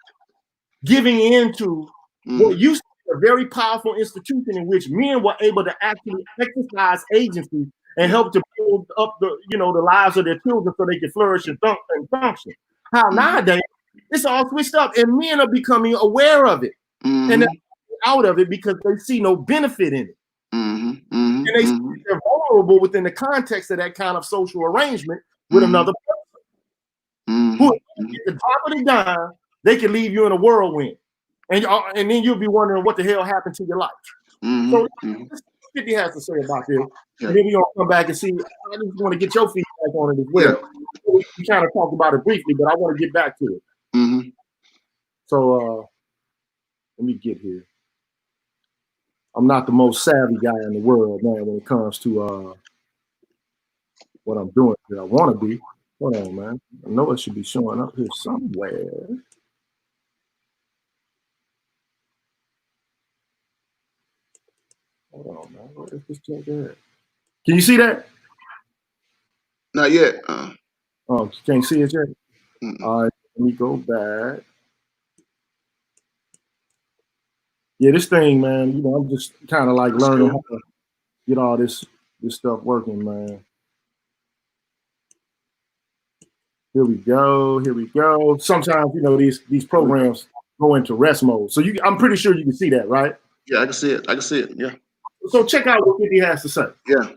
giving into what used to be a very powerful institution in which men were able to actually exercise agency and help to build up the lives of their children so they can flourish and function. How nowadays it's all switched up, and men are becoming aware of it and they're out of it because they see no benefit in it. And they see they're vulnerable within the context of that kind of social arrangement with another person who, at the top of the dime, they can leave you in a whirlwind, and then you'll be wondering what the hell happened to your life. So, this 50 has to say about this. And then we're gonna come back and see. I just want to get your feedback on it as well. We kind of talked about it briefly, but I want to get back to it. So, let me get here. I'm not the most savvy guy in the world, man, when it comes to what I'm doing here. I want to be. Hold on, man. I know it should be showing up here somewhere. Hold on, man. Where is this check at? Can you see that? Not yet. Oh, you can't see it yet? All right, let me go back. Yeah, this thing, man, I'm just kind of like learning how to get all this stuff working, man. Here we go. Sometimes, these programs go into rest mode. So I'm pretty sure you can see that, right? Yeah, I can see it. Yeah. So check out what 50 has to say. Yeah.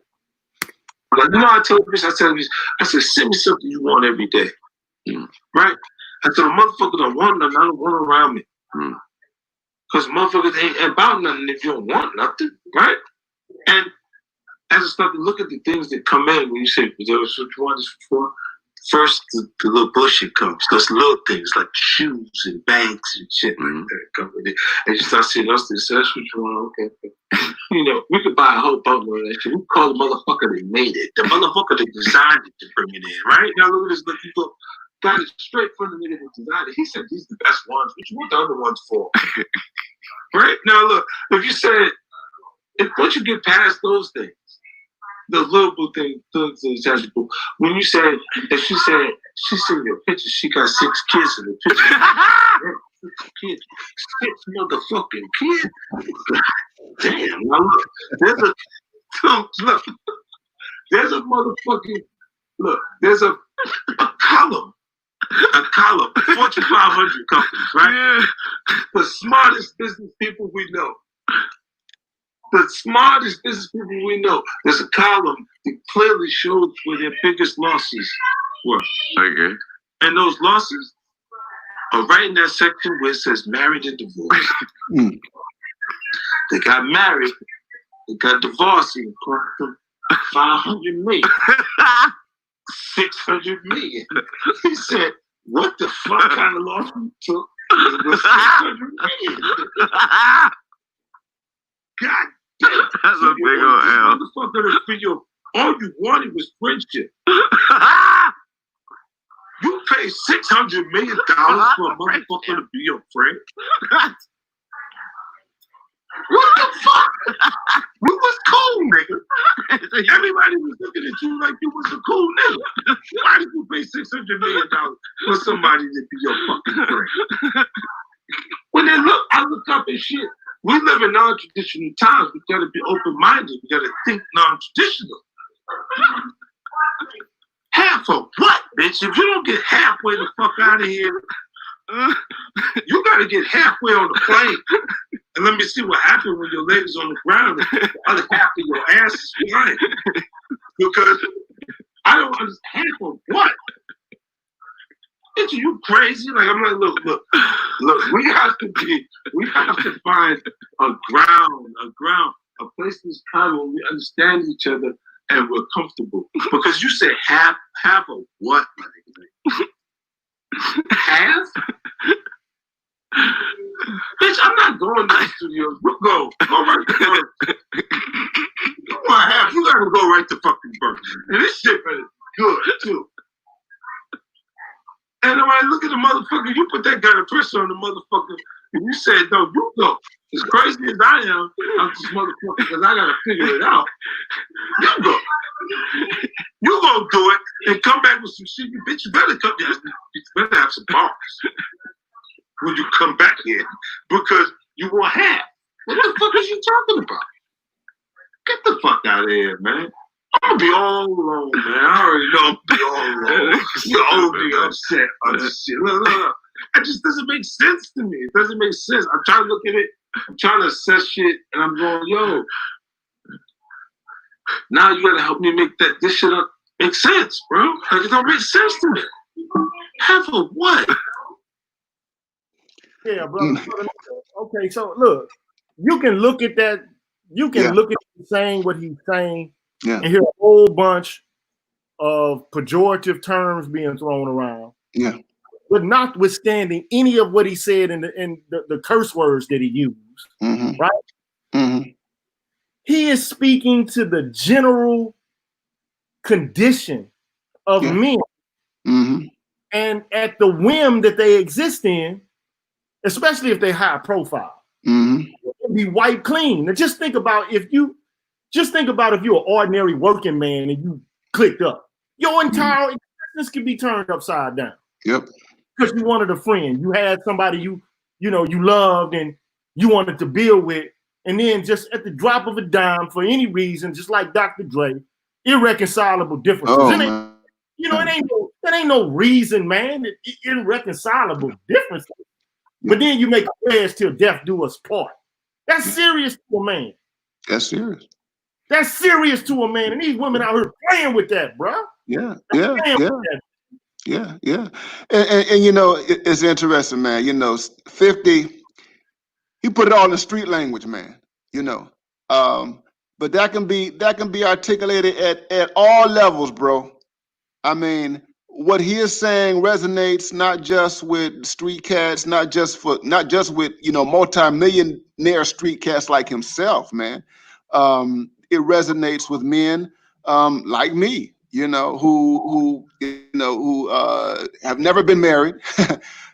I told you, I said, send me something you want every day. Right? I said, a motherfucker don't want nothing, I don't want around me. Because motherfuckers ain't about nothing if you don't want nothing, right? And as I start to look at the things that come in when you say, is that what you want this for? First, the little bullshit comes. Those little things like shoes and bags and shit like that come with it. And you start seeing us, that's what you want, okay. We could buy a whole boatload of that shit. We call the motherfucker that made it. The motherfucker that designed it to bring it in, right? Now look at this, people got it straight from the nigga that designed it. He said, these are the best ones. What you want the other ones for? Right? Now look, if you said, once you get past those things, the little boo thing, when you said, if she said your picture, she got 6 kids in the picture. 6 motherfucking kids. Damn, now look, there's a motherfucking, there's a column, Fortune 500 companies, right? The smartest business people we know. There's a column that clearly shows where their biggest losses were. Okay. And those losses are right in that section where it says married and divorced. They got married, they got divorced, and cost them $500 million, $600 million. He said, "What the fuck kind of loss you took? It was $600 million." God. That's a big old L. All you wanted was friendship. You paid $600 million for a motherfucker to be your friend. What the fuck? We was cool, nigga. Everybody was looking at you like you was a cool nigga. Why did you pay $600 million for somebody to be your fucking friend? When I look up and shit. We live in non-traditional times. We gotta be open-minded. We gotta think non-traditional. Half of what, bitch? If you don't get halfway the fuck out of here, you gotta get halfway on the plane. And let me see what happens when your leg is on the ground and the other half of your ass is flying. Because I don't understand half of what? Bitch, are you crazy? Like, I'm like, look, we have to find a place that's calm where we understand each other and we're comfortable. Because you said half of what, my nigga? Half? Bitch, I'm not going to the studios. Go right to Burger. You gotta go right to fucking Burger. And this shit is good, too. And when I look at the motherfucker, you put that kind of pressure on the motherfucker, and you said, no, you go. As crazy as I am, I'm just motherfucker, because I gotta figure it out. You go. You gonna do it and come back with some shit. You bitch, you better come. You better have some bars when you come back here because you want half. What the fuck is you talking about? Get the fuck out of here, man. I'm gonna be all alone, man. I already know I'm gonna be all alone. You're already upset on this shit. Look. It just doesn't make sense to me. It doesn't make sense. I'm trying to look at it. I'm trying to assess shit, and I'm going, yo. Now you gotta help me make this shit up make sense, bro. Like it don't make sense to me. Half of what? Yeah, bro. Okay, so look, you can look at that. You can look at him saying what he's saying and hear a whole bunch of pejorative terms being thrown around. Yeah. But notwithstanding any of what he said in the curse words that he used, right? Mm-hmm. He is speaking to the general condition of men, and at the whim that they exist in, especially if they're high profile, be wiped clean. And just think about if you're an ordinary working man and you clicked up, your entire existence could be turned upside down. Yep. Because you wanted a friend, you had somebody you loved and you wanted to build with, and then just at the drop of a dime for any reason, just like Dr. Dre, irreconcilable differences. Oh, that ain't no reason, man. Irreconcilable differences. But then you make a pledge till death do us part. That's serious to a man. That's serious. That's serious to a man, and these women out here playing with that, bro. Yeah. And you know, it's interesting, man. You know, 50, he put it all in street language, man. You know, but that can be articulated at all levels, bro. I mean, what he is saying resonates not just with street cats, not just with multi-millionaire street cats like himself, man. It resonates with men like me, who have never been married.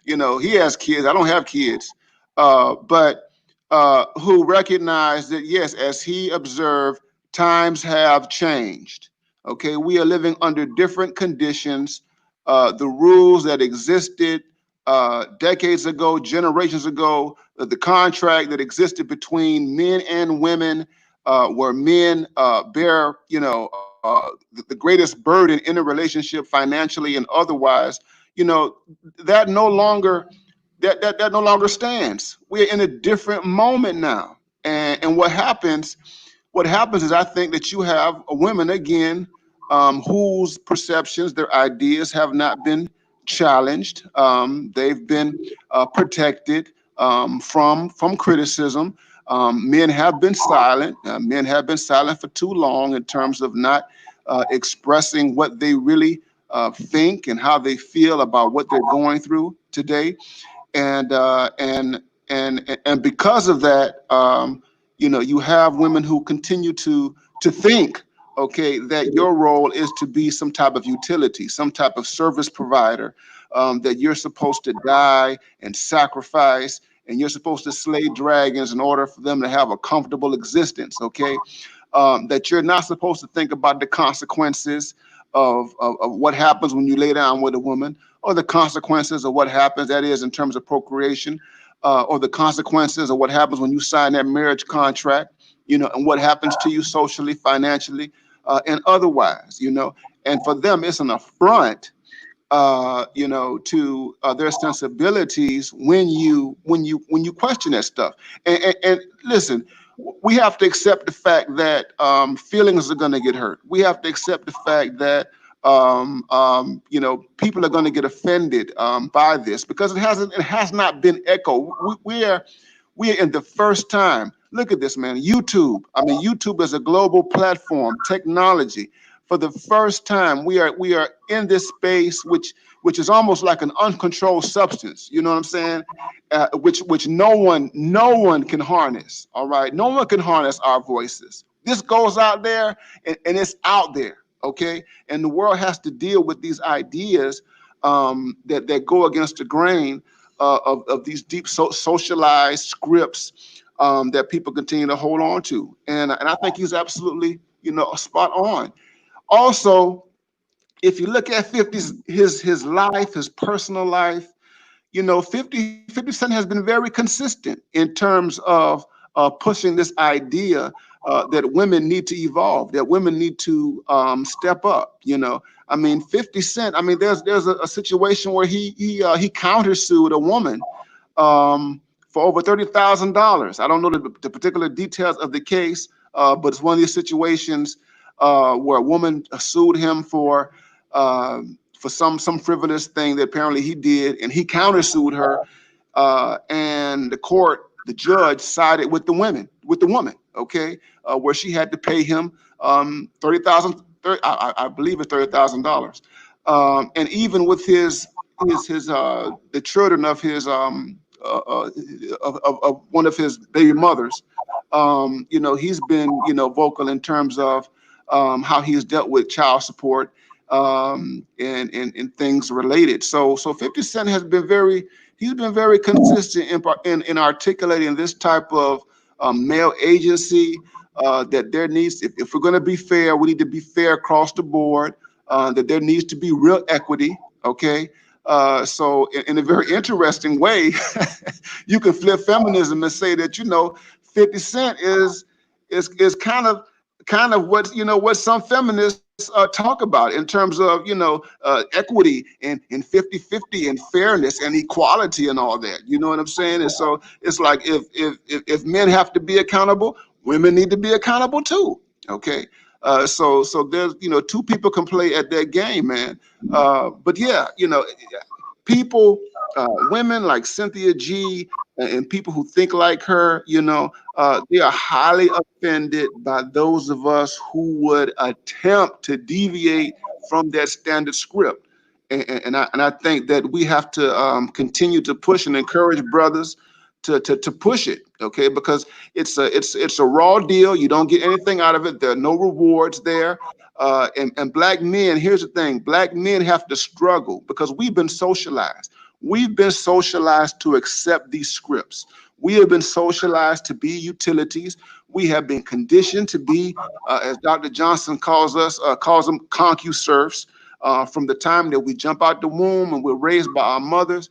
He has kids. I don't have kids, but who recognize that, yes, as he observed, times have changed. Okay, we are living under different conditions. The rules that existed decades ago, generations ago, the contract that existed between men and women, where men bear, the greatest burden in a relationship, financially and otherwise, that no longer stands. We're in a different moment now, and what happens is, I think that you have women again whose perceptions, their ideas have not been challenged. They've been protected from criticism. Men have been silent. Men have been silent for too long in terms of not expressing what they really think and how they feel about what they're going through today. And because of that, you have women who continue to think, okay, that your role is to be some type of utility, some type of service provider, that you're supposed to die and sacrifice, and you're supposed to slay dragons in order for them to have a comfortable existence, okay? That you're not supposed to think about the consequences of what happens when you lay down with a woman, or the consequences of what happens, that is, in terms of procreation, or the consequences of what happens when you sign that marriage contract, and what happens to you socially, financially, and otherwise, and for them, it's an affront, to their sensibilities when you question that stuff. And listen, we have to accept the fact that feelings are going to get hurt. We have to accept the fact that people are going to get offended by this, because it has not been echoed. We are in the first time. Look at this, man. YouTube. I mean, YouTube is a global platform, technology. For the first time, we are in this space, which is almost like an uncontrolled substance. You know what I'm saying? Which no one can harness. All right, no one can harness our voices. This goes out there, and it's out there. Okay, and the world has to deal with these ideas that go against the grain of these deep socialized scripts that people continue to hold on to. And I think he's absolutely spot on. Also, if you look at 50's his life, his personal life, you know, 50 Cent has been very consistent in terms of pushing this idea that women need to evolve, that women need to step up. You know, I mean, 50 Cent. I mean, there's a situation where he countersued a woman for over $30,000. I don't know the particular details of the case, but it's one of these situations where a woman sued him for some frivolous thing that apparently he did, and he countersued her, and the judge sided with the woman, okay, where she had to pay him $30,000. I believe it's $30,000, and even with the children of his of one of his baby mothers, you know, he's been, you know, vocal in terms of how he's dealt with child support and things related. So 50 Cent has been very consistent in articulating this type of male agency, that there needs, if we're going to be fair, we need to be fair across the board, that there needs to be real equity. Okay. So in a very interesting way, you can flip feminism and say that, you know, 50 Cent is kind of what, you know, what some feminists talk about in terms of, you know, equity and 50-50 and fairness and equality and all that. You know what I'm saying? And so it's like if men have to be accountable, women need to be accountable too. Okay. So there's, you know, two people can play at that game, man. But yeah, you know, people, women like Cynthia G and people who think like her, you know, they are highly offended by those of us who would attempt to deviate from that standard script. And I think that we have to continue to push and encourage brothers to push it, okay? Because it's a raw deal. You don't get anything out of it. There are no rewards there. And black men, here's the thing: black men have to struggle because we've been socialized. We've been socialized to accept these scripts. We have been socialized to be utilities. We have been conditioned to be, as Dr. Johnson calls them, concuserfs, from the time that we jump out the womb and we're raised by our mothers.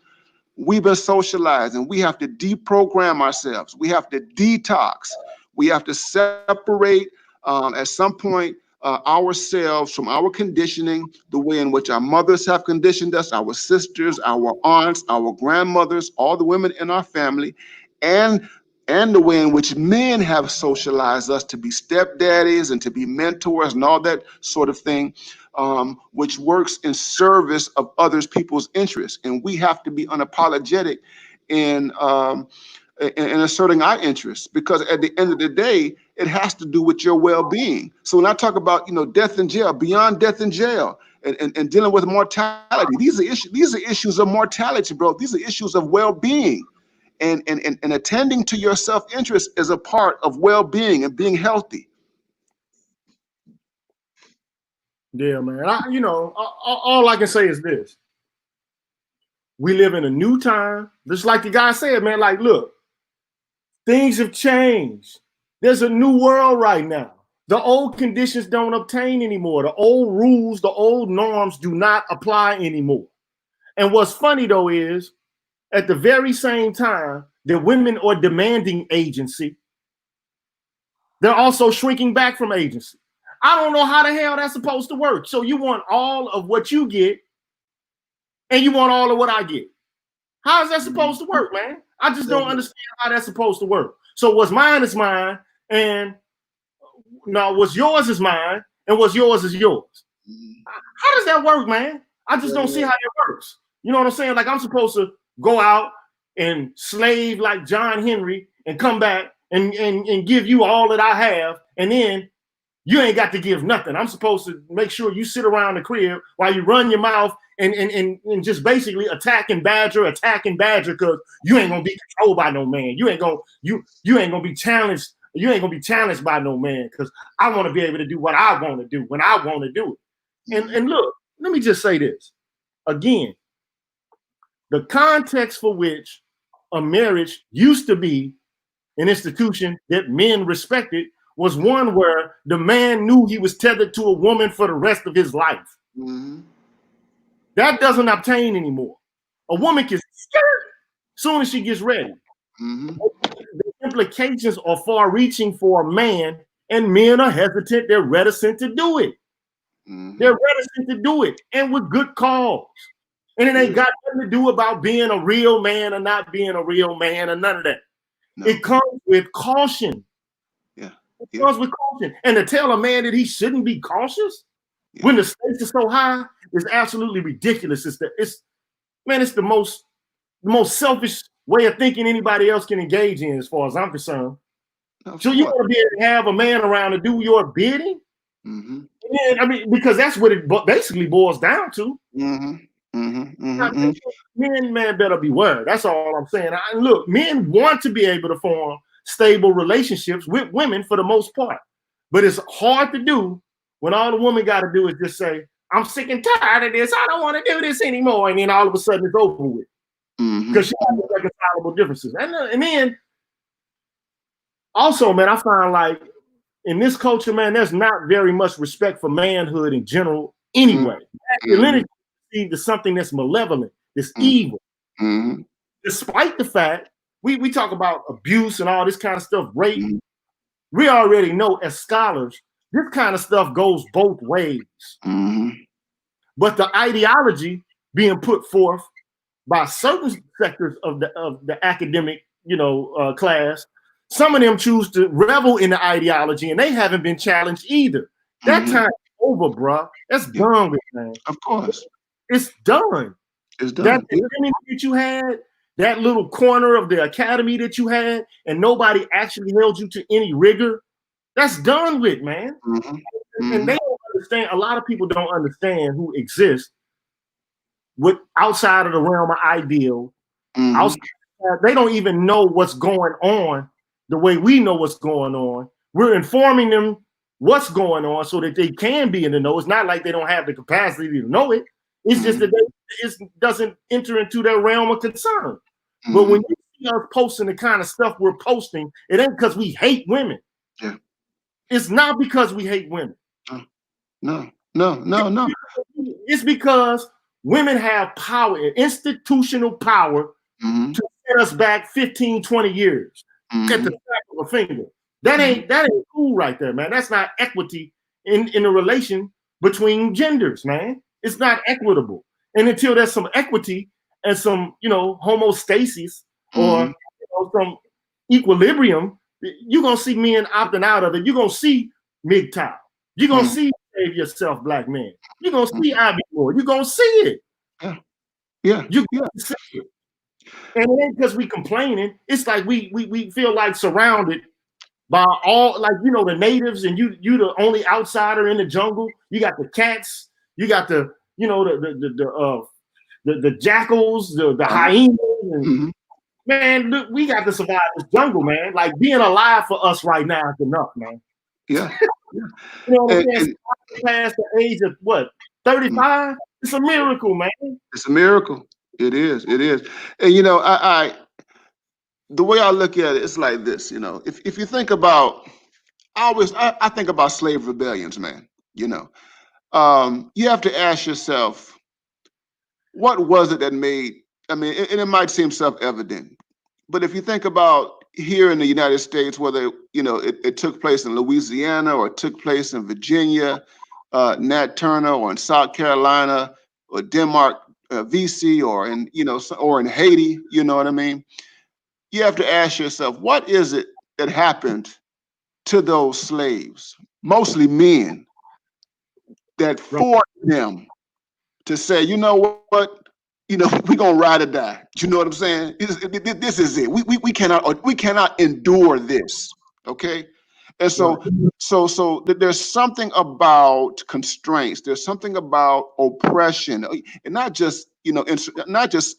We've been socialized, and we have to deprogram ourselves. We have to detox. We have to separate at some point ourselves from our conditioning, the way in which our mothers have conditioned us, our sisters, our aunts, our grandmothers, all the women in our family, and the way in which men have socialized us to be stepdaddies and to be mentors and all that sort of thing, which works in service of others people's interests. And we have to be unapologetic in asserting our interests, because at the end of the day, it has to do with your well-being. So when I talk about, you know, death in jail, beyond death in jail, and dealing with mortality, these are issues of mortality, bro. These are issues of well-being, and attending to your self-interest is a part of well-being and being healthy. Yeah, man. All I can say is this: we live in a new time. Just like the guy said, man. Like, look, things have changed. There's a new world right now. The old conditions don't obtain anymore. The old rules, the old norms do not apply anymore. And what's funny, though, is at the very same time that women are demanding agency, they're also shrinking back from agency. I don't know how the hell that's supposed to work. So you want all of what you get, and you want all of what I get. How is that supposed to work, man? I just don't understand how that's supposed to work. So what's mine is mine, and now what's yours is mine, and what's yours is yours. How does that work, man? I just don't see how it works. You know what I'm saying? Like, I'm supposed to go out and slave like John Henry and come back and give you all that I have, and then you ain't got to give nothing. I'm supposed to make sure you sit around the crib while you run your mouth and just basically attack and badger, because you ain't gonna be controlled by no man. You ain't gonna be challenged. You ain't gonna be challenged by no man, because I want to be able to do what I want to do when I want to do it. And look, let me just say this again: the context for which a marriage used to be an institution that men respected was one where the man knew he was tethered to a woman for the rest of his life. Mm-hmm. That doesn't obtain anymore. A woman can skirt soon as she gets ready. Mm-hmm. The implications are far-reaching for a man, and men are hesitant. They're reticent to do it. Mm-hmm. They're reticent to do it, and with good cause. And it ain't got nothing to do about being a real man or not being a real man or none of that. No. It comes with caution. Yeah. It comes with caution. And to tell a man that he shouldn't be cautious when the stakes are so high is absolutely ridiculous. It's the most selfish way of thinking anybody else can engage in, as far as I'm concerned. So you want to be able to have a man around to do your bidding? Mm-hmm. And, I mean, because that's what it basically boils down to. Mm-hmm. Mm-hmm. Mm-hmm. Men better beware. That's all I'm saying. Look, men want to be able to form stable relationships with women for the most part, but it's hard to do when all the woman got to do is just say, "I'm sick and tired of this. I don't want to do this anymore," and then all of a sudden it's over with because she has irreconcilable differences. And then also, man, I find like in this culture, man, there's not very much respect for manhood in general anyway. Masculinity is something that's malevolent, that's evil. Mm-hmm. Despite the fact we talk about abuse and all this kind of stuff, rape, we already know as scholars, this kind of stuff goes both ways. Mm-hmm. But the ideology being put forth by certain sectors of the academic, class, some of them choose to revel in the ideology, and they haven't been challenged either. That time's over, bro. That's done with, man. Of course, it's done. It's done. That academy that you had, that little corner of the academy that you had, and nobody actually held you to any rigor. That's done with, man. And they don't understand. A lot of people don't understand who exists with outside of the realm of ideal. They don't even know what's going on the way we know what's going on. We're informing them what's going on so that they can be in the know. It's not like they don't have the capacity to know it. It's just that it doesn't enter into their realm of concern. But when you see us posting the kind of stuff we're posting, it ain't because we hate women. Yeah. It's not because we hate women. No. It's because women have power, institutional power, to set us back 15, 20 years at the snap of a finger. That ain't cool right there, man. That's not equity in a relation between genders, man. It's not equitable. And until there's some equity and some, homeostasis or some equilibrium, you're gonna see men opting out of it. You're gonna see MGTOW. You're gonna see Save Yourself, Black Men. You're gonna see Ivy Moore. You're gonna see it. You're gonna see it. And it ain't because we complaining. It's like we feel like surrounded by all, like, the natives, and you the only outsider in the jungle. You got the cats. You got the jackals, the hyenas, and man, look, we got to survive this jungle, man. Like, being alive for us right now is enough, man. Yeah. You know what I'm saying? Past the age of what, 35? It's a miracle, man. It's a miracle. It is. It is. And I the way I look at it, it's like this. If you think about, I think about slave rebellions, man. You have to ask yourself, what was it that made? I mean, and it might seem self-evident, but if you think about here in the United States, whether it took place in Louisiana or it took place in Virginia, Nat Turner, or in South Carolina, or Denmark, VC, or in Haiti, you know what I mean? You have to ask yourself, what is it that happened to those slaves, mostly men, that forced them to say, you know what, we're gonna ride or die. You know what I'm saying? This is it. We cannot endure this. Okay. And so there's something about constraints. There's something about oppression, and not just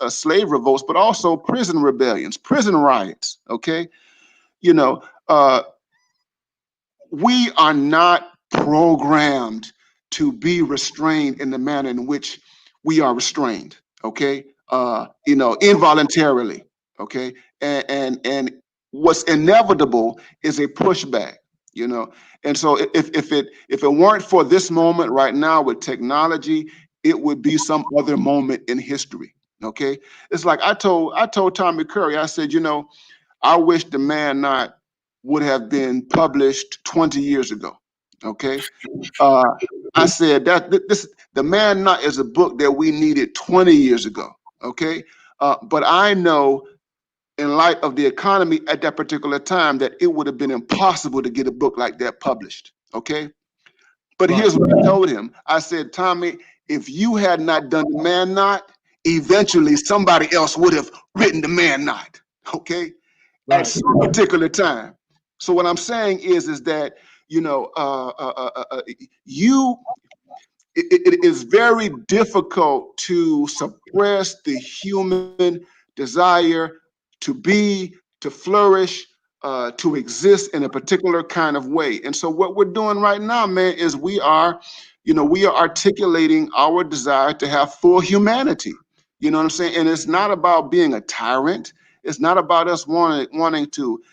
slave revolts, but also prison rebellions, prison riots. Okay, we are not programmed to be restrained in the manner in which we are restrained. Okay, involuntarily. Okay, and what's inevitable is a pushback. you know. And so if it weren't for this moment right now with technology, it would be some other moment in history. Okay, it's like I told Tommy Curry, I said, you know, I wish The Man Not would have been published 20 years ago. Okay, I said that this The Man Not is a book that we needed 20 years ago. Okay, but I know, in light of the economy at that particular time, that it would have been impossible to get a book like that published. Okay, but here's what I told him. I said, Tommy, if you had not done The Man Not, eventually somebody else would have written The Man Not. Okay, at some particular time. So what I'm saying is that, you know, it is very difficult to suppress the human desire to be, to flourish, to exist in a particular kind of way. And so what we're doing right now, man, is we are articulating our desire to have full humanity. You know what I'm saying? And it's not about being a tyrant. It's not about us wanting to,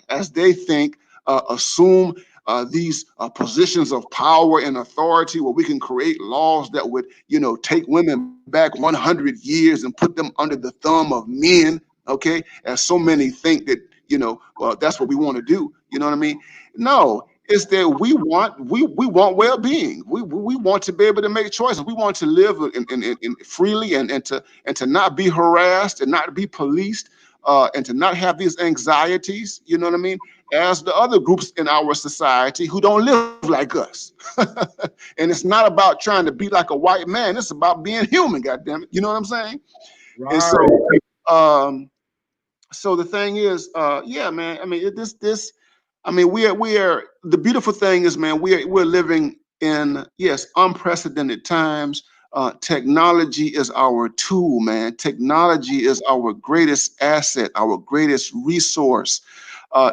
as they think, assume these positions of power and authority where we can create laws that would, you know, take women back 100 years and put them under the thumb of men. Okay, as so many think that, you know, well, that's what we want to do. You know what I mean? No, it's that we want well-being. We want to be able to make choices. We want to live in freely and to not be harassed and not be policed, and to not have these anxieties. You know what I mean? As the other groups in our society who don't live like us. And it's not about trying to be like a white man. It's about being human. Goddamn it! You know what I'm saying? Right. And so, so the thing is, yeah, man. I mean, I mean, we are. The beautiful thing is, man, we're living in, yes, unprecedented times. Technology is our tool, man. Technology is our greatest asset, our greatest resource.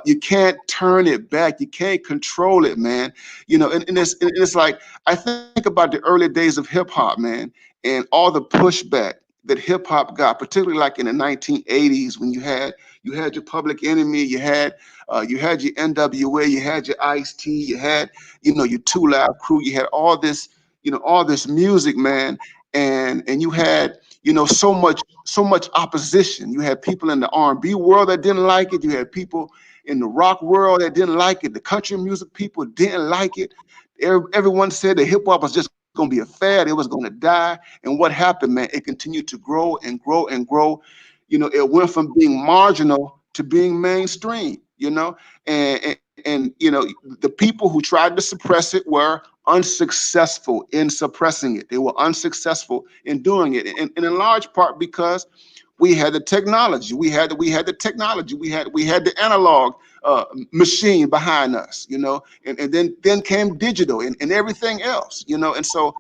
You can't turn it back. You can't control it, man. You know, and it's like, I think about the early days of hip hop, man, and all the pushback that hip hop got, particularly like in the 1980s when you had your Public Enemy, you had your NWA, you had your Ice-T, you had, you know, your 2 Live Crew, you had all this, you know, all this music, man, and you had, you know, so much opposition. You had people in the R&B world that didn't like it. You had people in the rock world that didn't like it. The country music people didn't like it. Everyone said that hip hop was just going to be a fad. It was going to die. And what happened, man? It continued to grow and grow and grow. You know, it went from being marginal to being mainstream, you know, and you know, the people who tried to suppress it were unsuccessful in suppressing it. They were unsuccessful in doing it. And in large part because we had the technology, we had the technology, we had the analog machine behind us, you know, and then came digital and everything else, you know. And so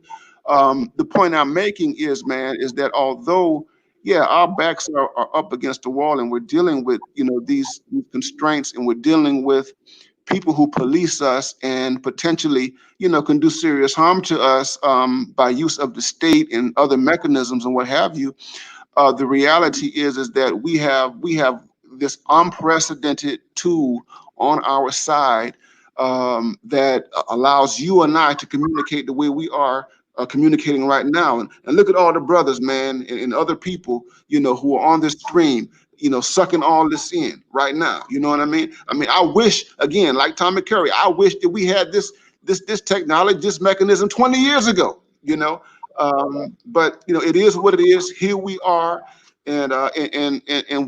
the point I'm making is, man, is that although, yeah, our backs are up against the wall and we're dealing with, you know, these constraints, and we're dealing with people who police us and potentially, you know, can do serious harm to us by use of the state and other mechanisms and what have you. The reality is that we have this unprecedented tool on our side that allows you and I to communicate the way we are communicating right now. And look at all the brothers, man, and other people, you know, who are on this stream, you know, sucking all this in right now. You know what I mean? I mean, I wish, again, like Tommy Curry, I wish that we had this technology, this mechanism 20 years ago, you know. But you know, it is what it is. Here we are, and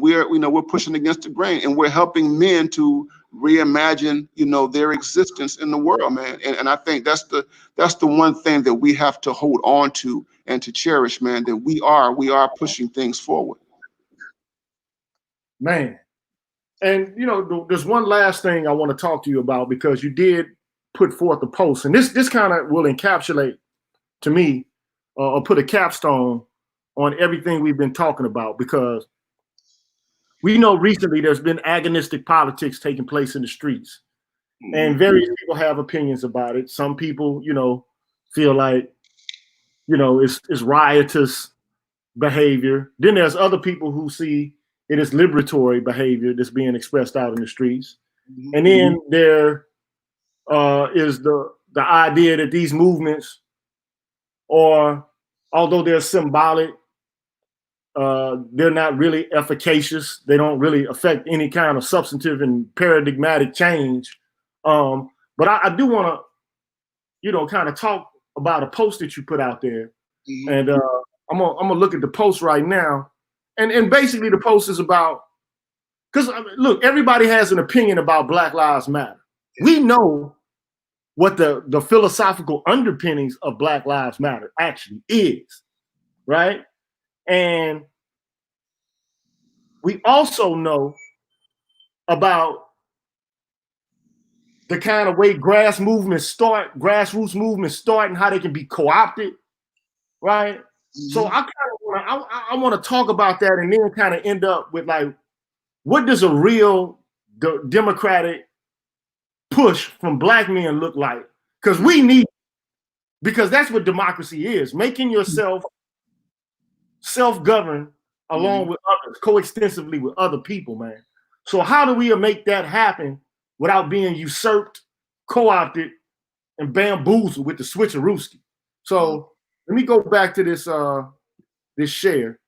we're, you know, we're pushing against the grain, and we're helping men to reimagine, you know, their existence in the world, man. And I think that's the one thing that we have to hold on to and to cherish, man. That we are pushing things forward, man. And you know, there's one last thing I want to talk to you about, because you did put forth a post, and this kind of will encapsulate to me, or put a capstone on everything we've been talking about, because we know recently there's been agonistic politics taking place in the streets, and various people have opinions about it. Some people, you know, feel like, you know, it's riotous behavior. Then there's other people who see it as liberatory behavior that's being expressed out in the streets. And then there is the idea that these movements, or although they're symbolic, they're not really efficacious. They don't really affect any kind of substantive and paradigmatic change. But I do want to, you know, kind of talk about a post that you put out there. Mm-hmm. And I'm gonna look at the post right now. And basically the post is about, because look, everybody has an opinion about Black Lives Matter. We know what the philosophical underpinnings of Black Lives Matter actually is, right? And we also know about the kind of way grassroots movements start and how they can be co-opted, right? Mm-hmm. So I want to talk about that and then kind of end up with, like, what does a real democratic push from Black men look like? Because we need, because that's what democracy is, making yourself self-govern along with others, coextensively with other people, man. So how do we make that happen without being usurped, co-opted, and bamboozled with the switcherooski? So let me go back to this this share,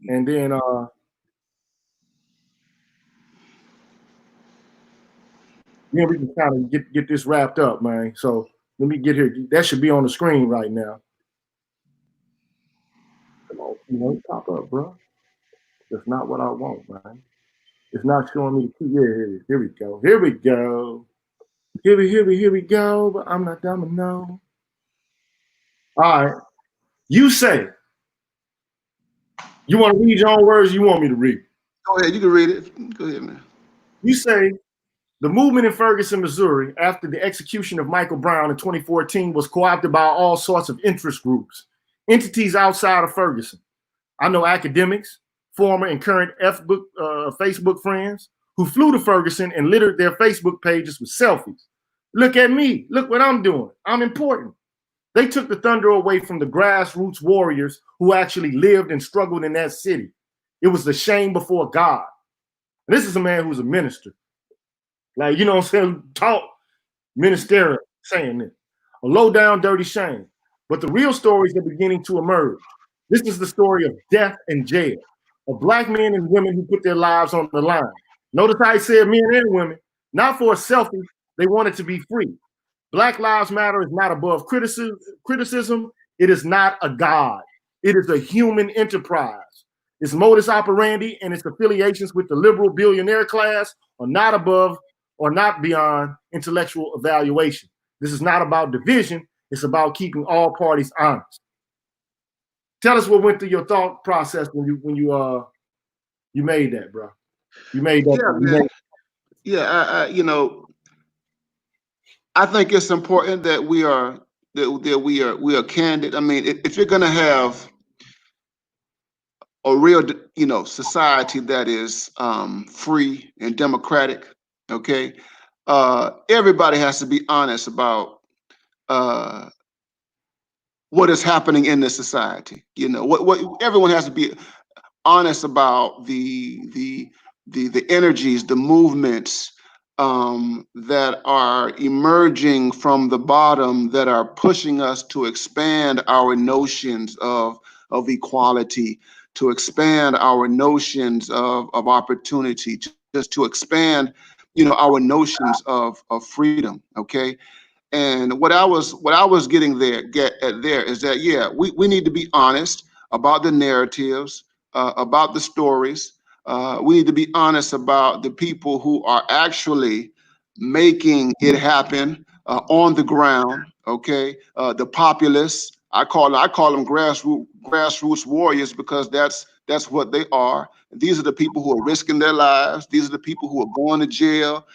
and then we can kind of get this wrapped up, man. So let me get here. That should be on the screen right now. Come on, you know, pop up, bro. That's not what I want, man. It's not showing me the key. Yeah, here we go. Here we go. Here we go. But I'm not dumb enough. All right. You say. You want to read your own words? You want me to read? Go ahead. You can read it. Go ahead, man. You say the movement in Ferguson, Missouri, after the execution of Michael Brown in 2014, was co-opted by all sorts of interest groups, entities outside of Ferguson. I know academics, former and current Facebook friends who flew to Ferguson and littered their Facebook pages with selfies. Look at me. Look what I'm doing. I'm important. They took the thunder away from the grassroots warriors who actually lived and struggled in that city. It was the shame before God. And this is a man who's a minister. Like, you know what I'm saying? Talk ministerial saying this. A low down, dirty shame. But the real stories are beginning to emerge. This is the story of death and jail, of Black men and women who put their lives on the line. Notice how he said men and women, not for a selfie, they wanted to be free. Black Lives Matter is not above criticism. It is not a god. It is a human enterprise. Its modus operandi and its affiliations with the liberal billionaire class are not above or not beyond intellectual evaluation. This is not about division. It's about keeping all parties honest. Tell us what went through your thought process when you made that, bro. You made that. Yeah, man. Yeah, you know, I think it's important that we are candid. I mean, if you're going to have a real, you know, society that is free and democratic, okay, everybody has to be honest about what is happening in the society. You know, what everyone has to be honest about the energies, the movements that are emerging from the bottom, that are pushing us to expand our notions of equality, to expand our notions of opportunity, just to expand, you know, our notions of freedom. Okay. And what I was getting there is that, yeah, we need to be honest about the narratives, about the stories. We need to be honest about the people who are actually making it happen on the ground. Okay, the populists. I call them grassroots warriors, because that's what they are. These are the people who are risking their lives. These are the people who are going to jail.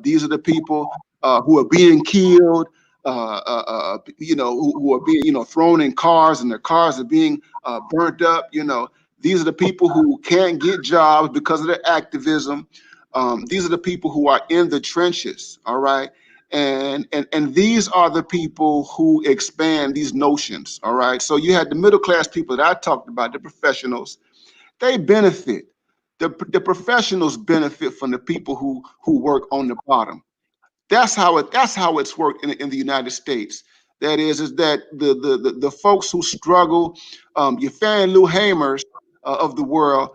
These are the people who are being killed. You know, who are being, you know, thrown in cars, and their cars are being burnt up. You know. These are the people who can't get jobs because of their activism. These are the people who are in the trenches, all right? And these are the people who expand these notions, all right? So you had the middle class people that I talked about, the professionals. They benefit. The professionals benefit from the people who work on the bottom. That's how it's worked in the United States. That is that the folks who struggle, your Fannie Lou Hamers of the world,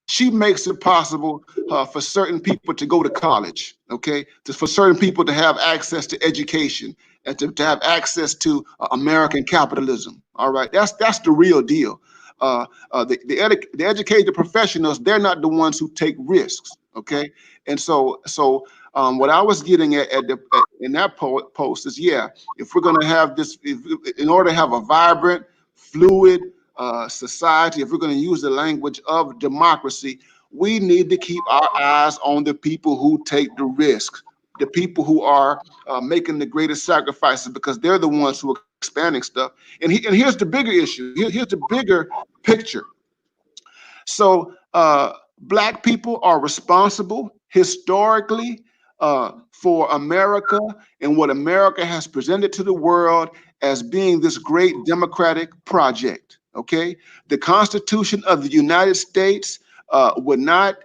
she makes it possible for certain people to go to college, okay? For certain people to have access to education and to have access to American capitalism. All right, that's the real deal. The educated professionals, they're not the ones who take risks, okay? And so what I was getting at in that post is, yeah, if we're going to have this, in order to have a vibrant, fluid society, if we're going to use the language of democracy, we need to keep our eyes on the people who take the risks, the people who are making the greatest sacrifices, because they're the ones who are expanding stuff. And here's the bigger issue. Here's the bigger picture. So Black people are responsible historically for America and what America has presented to the world as being this great democratic project. Okay, the Constitution of the United States would not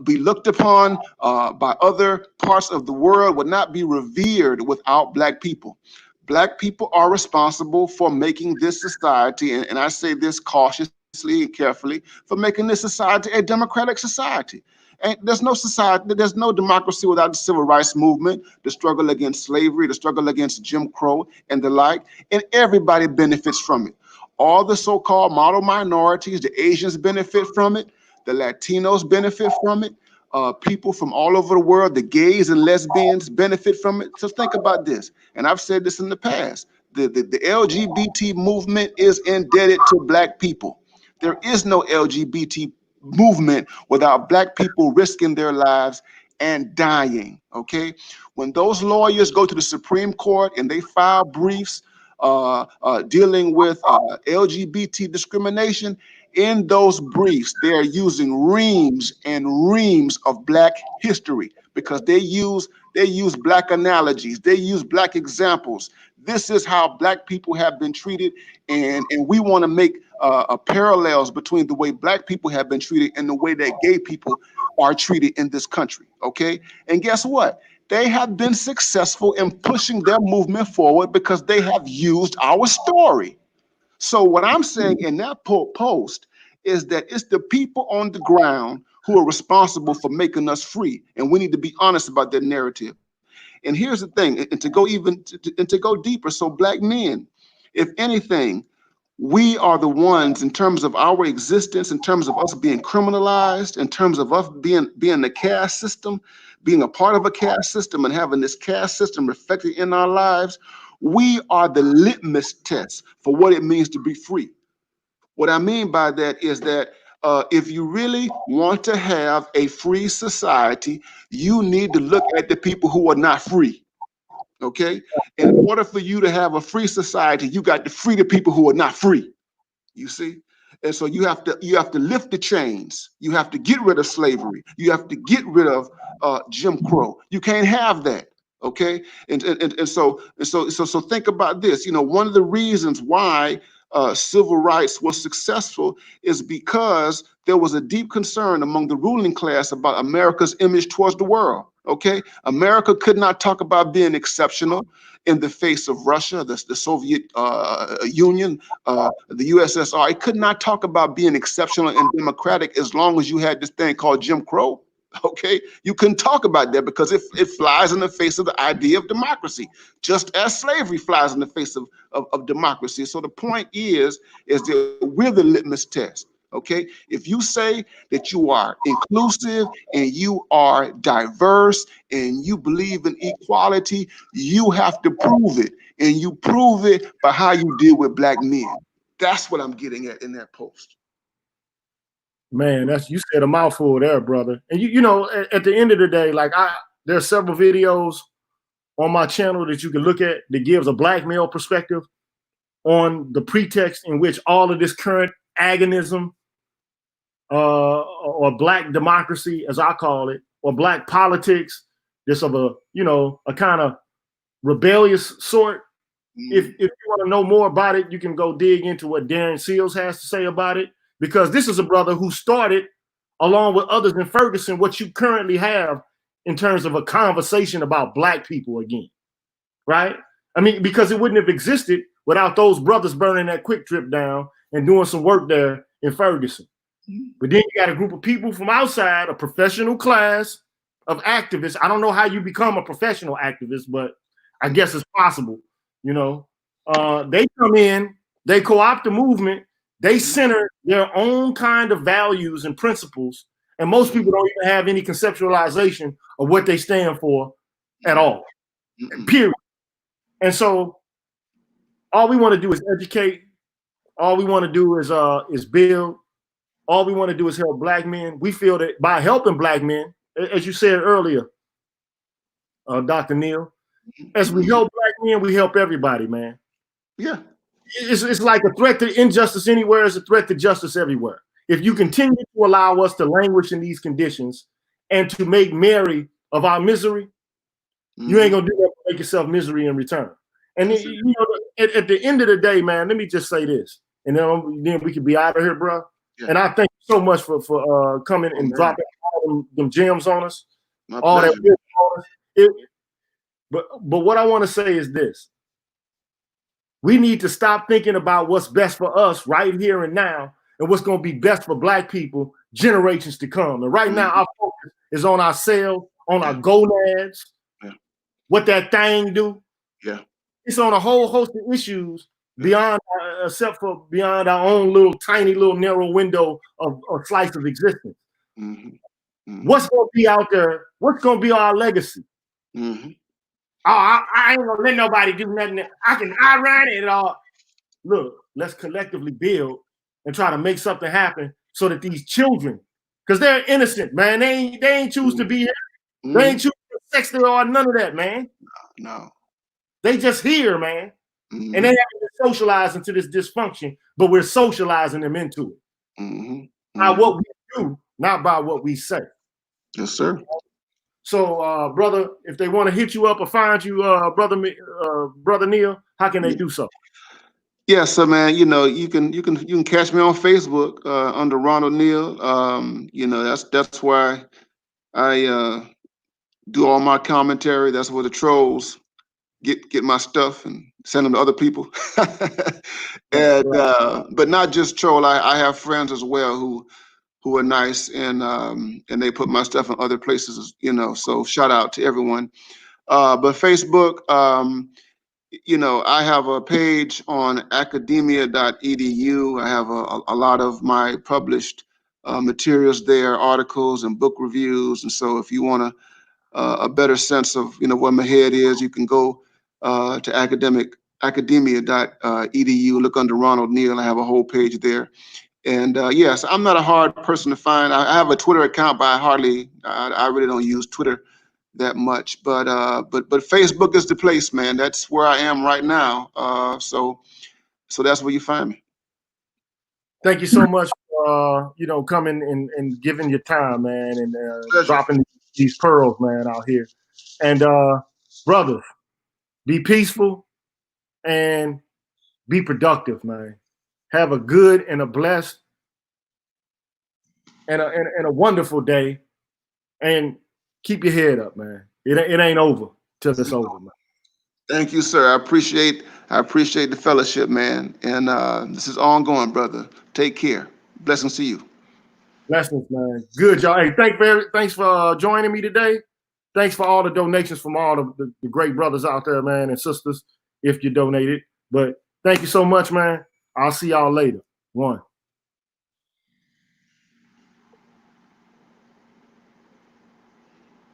be looked upon by other parts of the world, would not be revered without Black people. Black people are responsible for making this society, and I say this cautiously and carefully, for making this society a democratic society. And there's no society, there's no democracy without the civil rights movement, the struggle against slavery, the struggle against Jim Crow and the like, and everybody benefits from it. All the so-called model minorities, the Asians benefit from it, the Latinos benefit from it, people from all over the world, the gays and lesbians benefit from it. So think about this, and I've said this in the past, the LGBT movement is indebted to Black people. There is no LGBT movement without Black people risking their lives and dying, okay? When those lawyers go to the Supreme Court and they file briefs dealing with LGBT discrimination, in those briefs, they are using reams and reams of Black history, because they use Black analogies, they use Black examples. This is how Black people have been treated, and we want to make parallels between the way Black people have been treated and the way that gay people are treated in this country, okay? And guess what? They have been successful in pushing their movement forward because they have used our story. So what I'm saying in that post is that it's the people on the ground who are responsible for making us free, and we need to be honest about that narrative. And here's the thing, and to go deeper, so Black men, if anything, we are the ones, in terms of our existence, in terms of us being criminalized, in terms of us being the caste system, being a part of a caste system and having this caste system reflected in our lives, we are the litmus test for what it means to be free. What I mean by that is that if you really want to have a free society, you need to look at the people who are not free. Okay? In order for you to have a free society, you got to free the people who are not free. You see? And so you have to lift the chains. You have to get rid of slavery. You have to get rid of Jim Crow. You can't have that. Okay? And so think about this. You know, one of the reasons why civil rights was successful is because there was a deep concern among the ruling class about America's image towards the world. Okay, America could not talk about being exceptional in the face of Russia, the Soviet Union, the USSR. It could not talk about being exceptional and democratic as long as you had this thing called Jim Crow. Okay, you couldn't talk about that because it flies in the face of the idea of democracy, just as slavery flies in the face of democracy. So the point is that we're the litmus test. Okay, if you say that you are inclusive and you are diverse and you believe in equality, you have to prove it, and you prove it by how you deal with Black men. That's what I'm getting at in that post. Man, you said a mouthful there, brother. And you know, at the end of the day, like there are several videos on my channel that you can look at that gives a Black male perspective on the pretext in which all of this current agonism or Black democracy, as I call it, or Black politics, this of a kind of rebellious sort. If you want to know more about it, you can go dig into what Darren Seals has to say about it, because this is a brother who started, along with others in Ferguson, what you currently have in terms of a conversation about black people again, right? I mean, because it wouldn't have existed without those brothers burning that Quick Trip down and doing some work there in Ferguson. But then you got a group of people from outside, a professional class of activists. I don't know how you become a professional activist, but I guess it's possible. You know, they come in, they co-opt the movement, they center their own kind of values and principles, and most people don't even have any conceptualization of what they stand for at all. Period. And so all we want to do is educate. All we want to do is build. All we want to do is help black men. We feel that by helping black men, as you said earlier, Dr. Neal, as we help black men, we help everybody, man. Yeah. It's like a threat to injustice anywhere is a threat to justice everywhere. If you continue to allow us to languish in these conditions and to make merry of our misery, you ain't gonna do that to make yourself misery in return. And you know, at the end of the day, man, let me just say this, and then we can be out of here, bro. Yeah. And I thank you so much for coming and dropping all them gems on us. All that on us. But what I want to say is this. We need to stop thinking about what's best for us right here and now and what's going to be best for black people generations to come. And right now, our focus is on ourselves, on our gonads, what that thing do. Yeah. It's on a whole host of issues beyond, except for beyond our own little tiny little narrow window of slice of existence. What's going to be out there? What's going to be our legacy? Oh, I ain't gonna let nobody do nothing. I run it all. Look, let's collectively build and try to make something happen so that these children, because they're innocent, man. They ain't choose to be here. They ain't choose to sex or none of that, man. No. They just here, man. And they haven't been socialized into this dysfunction, but we're socializing them into it. By what we do, not by what we say. Yes, sir. So, brother, if they want to hit you up or find you, brother Neal, how can they do so? Yeah, so man, you know, you can catch me on Facebook under Ronald Neal. You know, that's where I do all my commentary. That's where the trolls get my stuff and send them to other people. And but not just troll. I have friends as well who are nice and they put my stuff in other places, you know, so shout out to everyone. But Facebook, you know, I have a page on academia.edu. I have a lot of my published materials there, articles and book reviews. And so if you want a better sense of, you know, where my head is, you can go to academia.edu, look under Ronald Neal. I have a whole page there. And yes, I'm not a hard person to find. I have a Twitter account, but I really don't use Twitter that much. But Facebook is the place, man. That's where I am right now. So that's where you find me. Thank you so much for you know, coming and giving your time, man, and dropping these pearls, man, out here. And brothers, be peaceful and be productive, man. Have a good and a blessed and a wonderful day, and keep your head up, man. It ain't over till it's over, man. Thank you, sir. I appreciate the fellowship, man. And this is ongoing, brother. Take care. Blessings to you. Blessings, man. Good, y'all. Hey, thanks for joining me today. Thanks for all the donations from all the great brothers out there, man, and sisters, if you donated. But thank you so much, man. I'll see y'all later. One.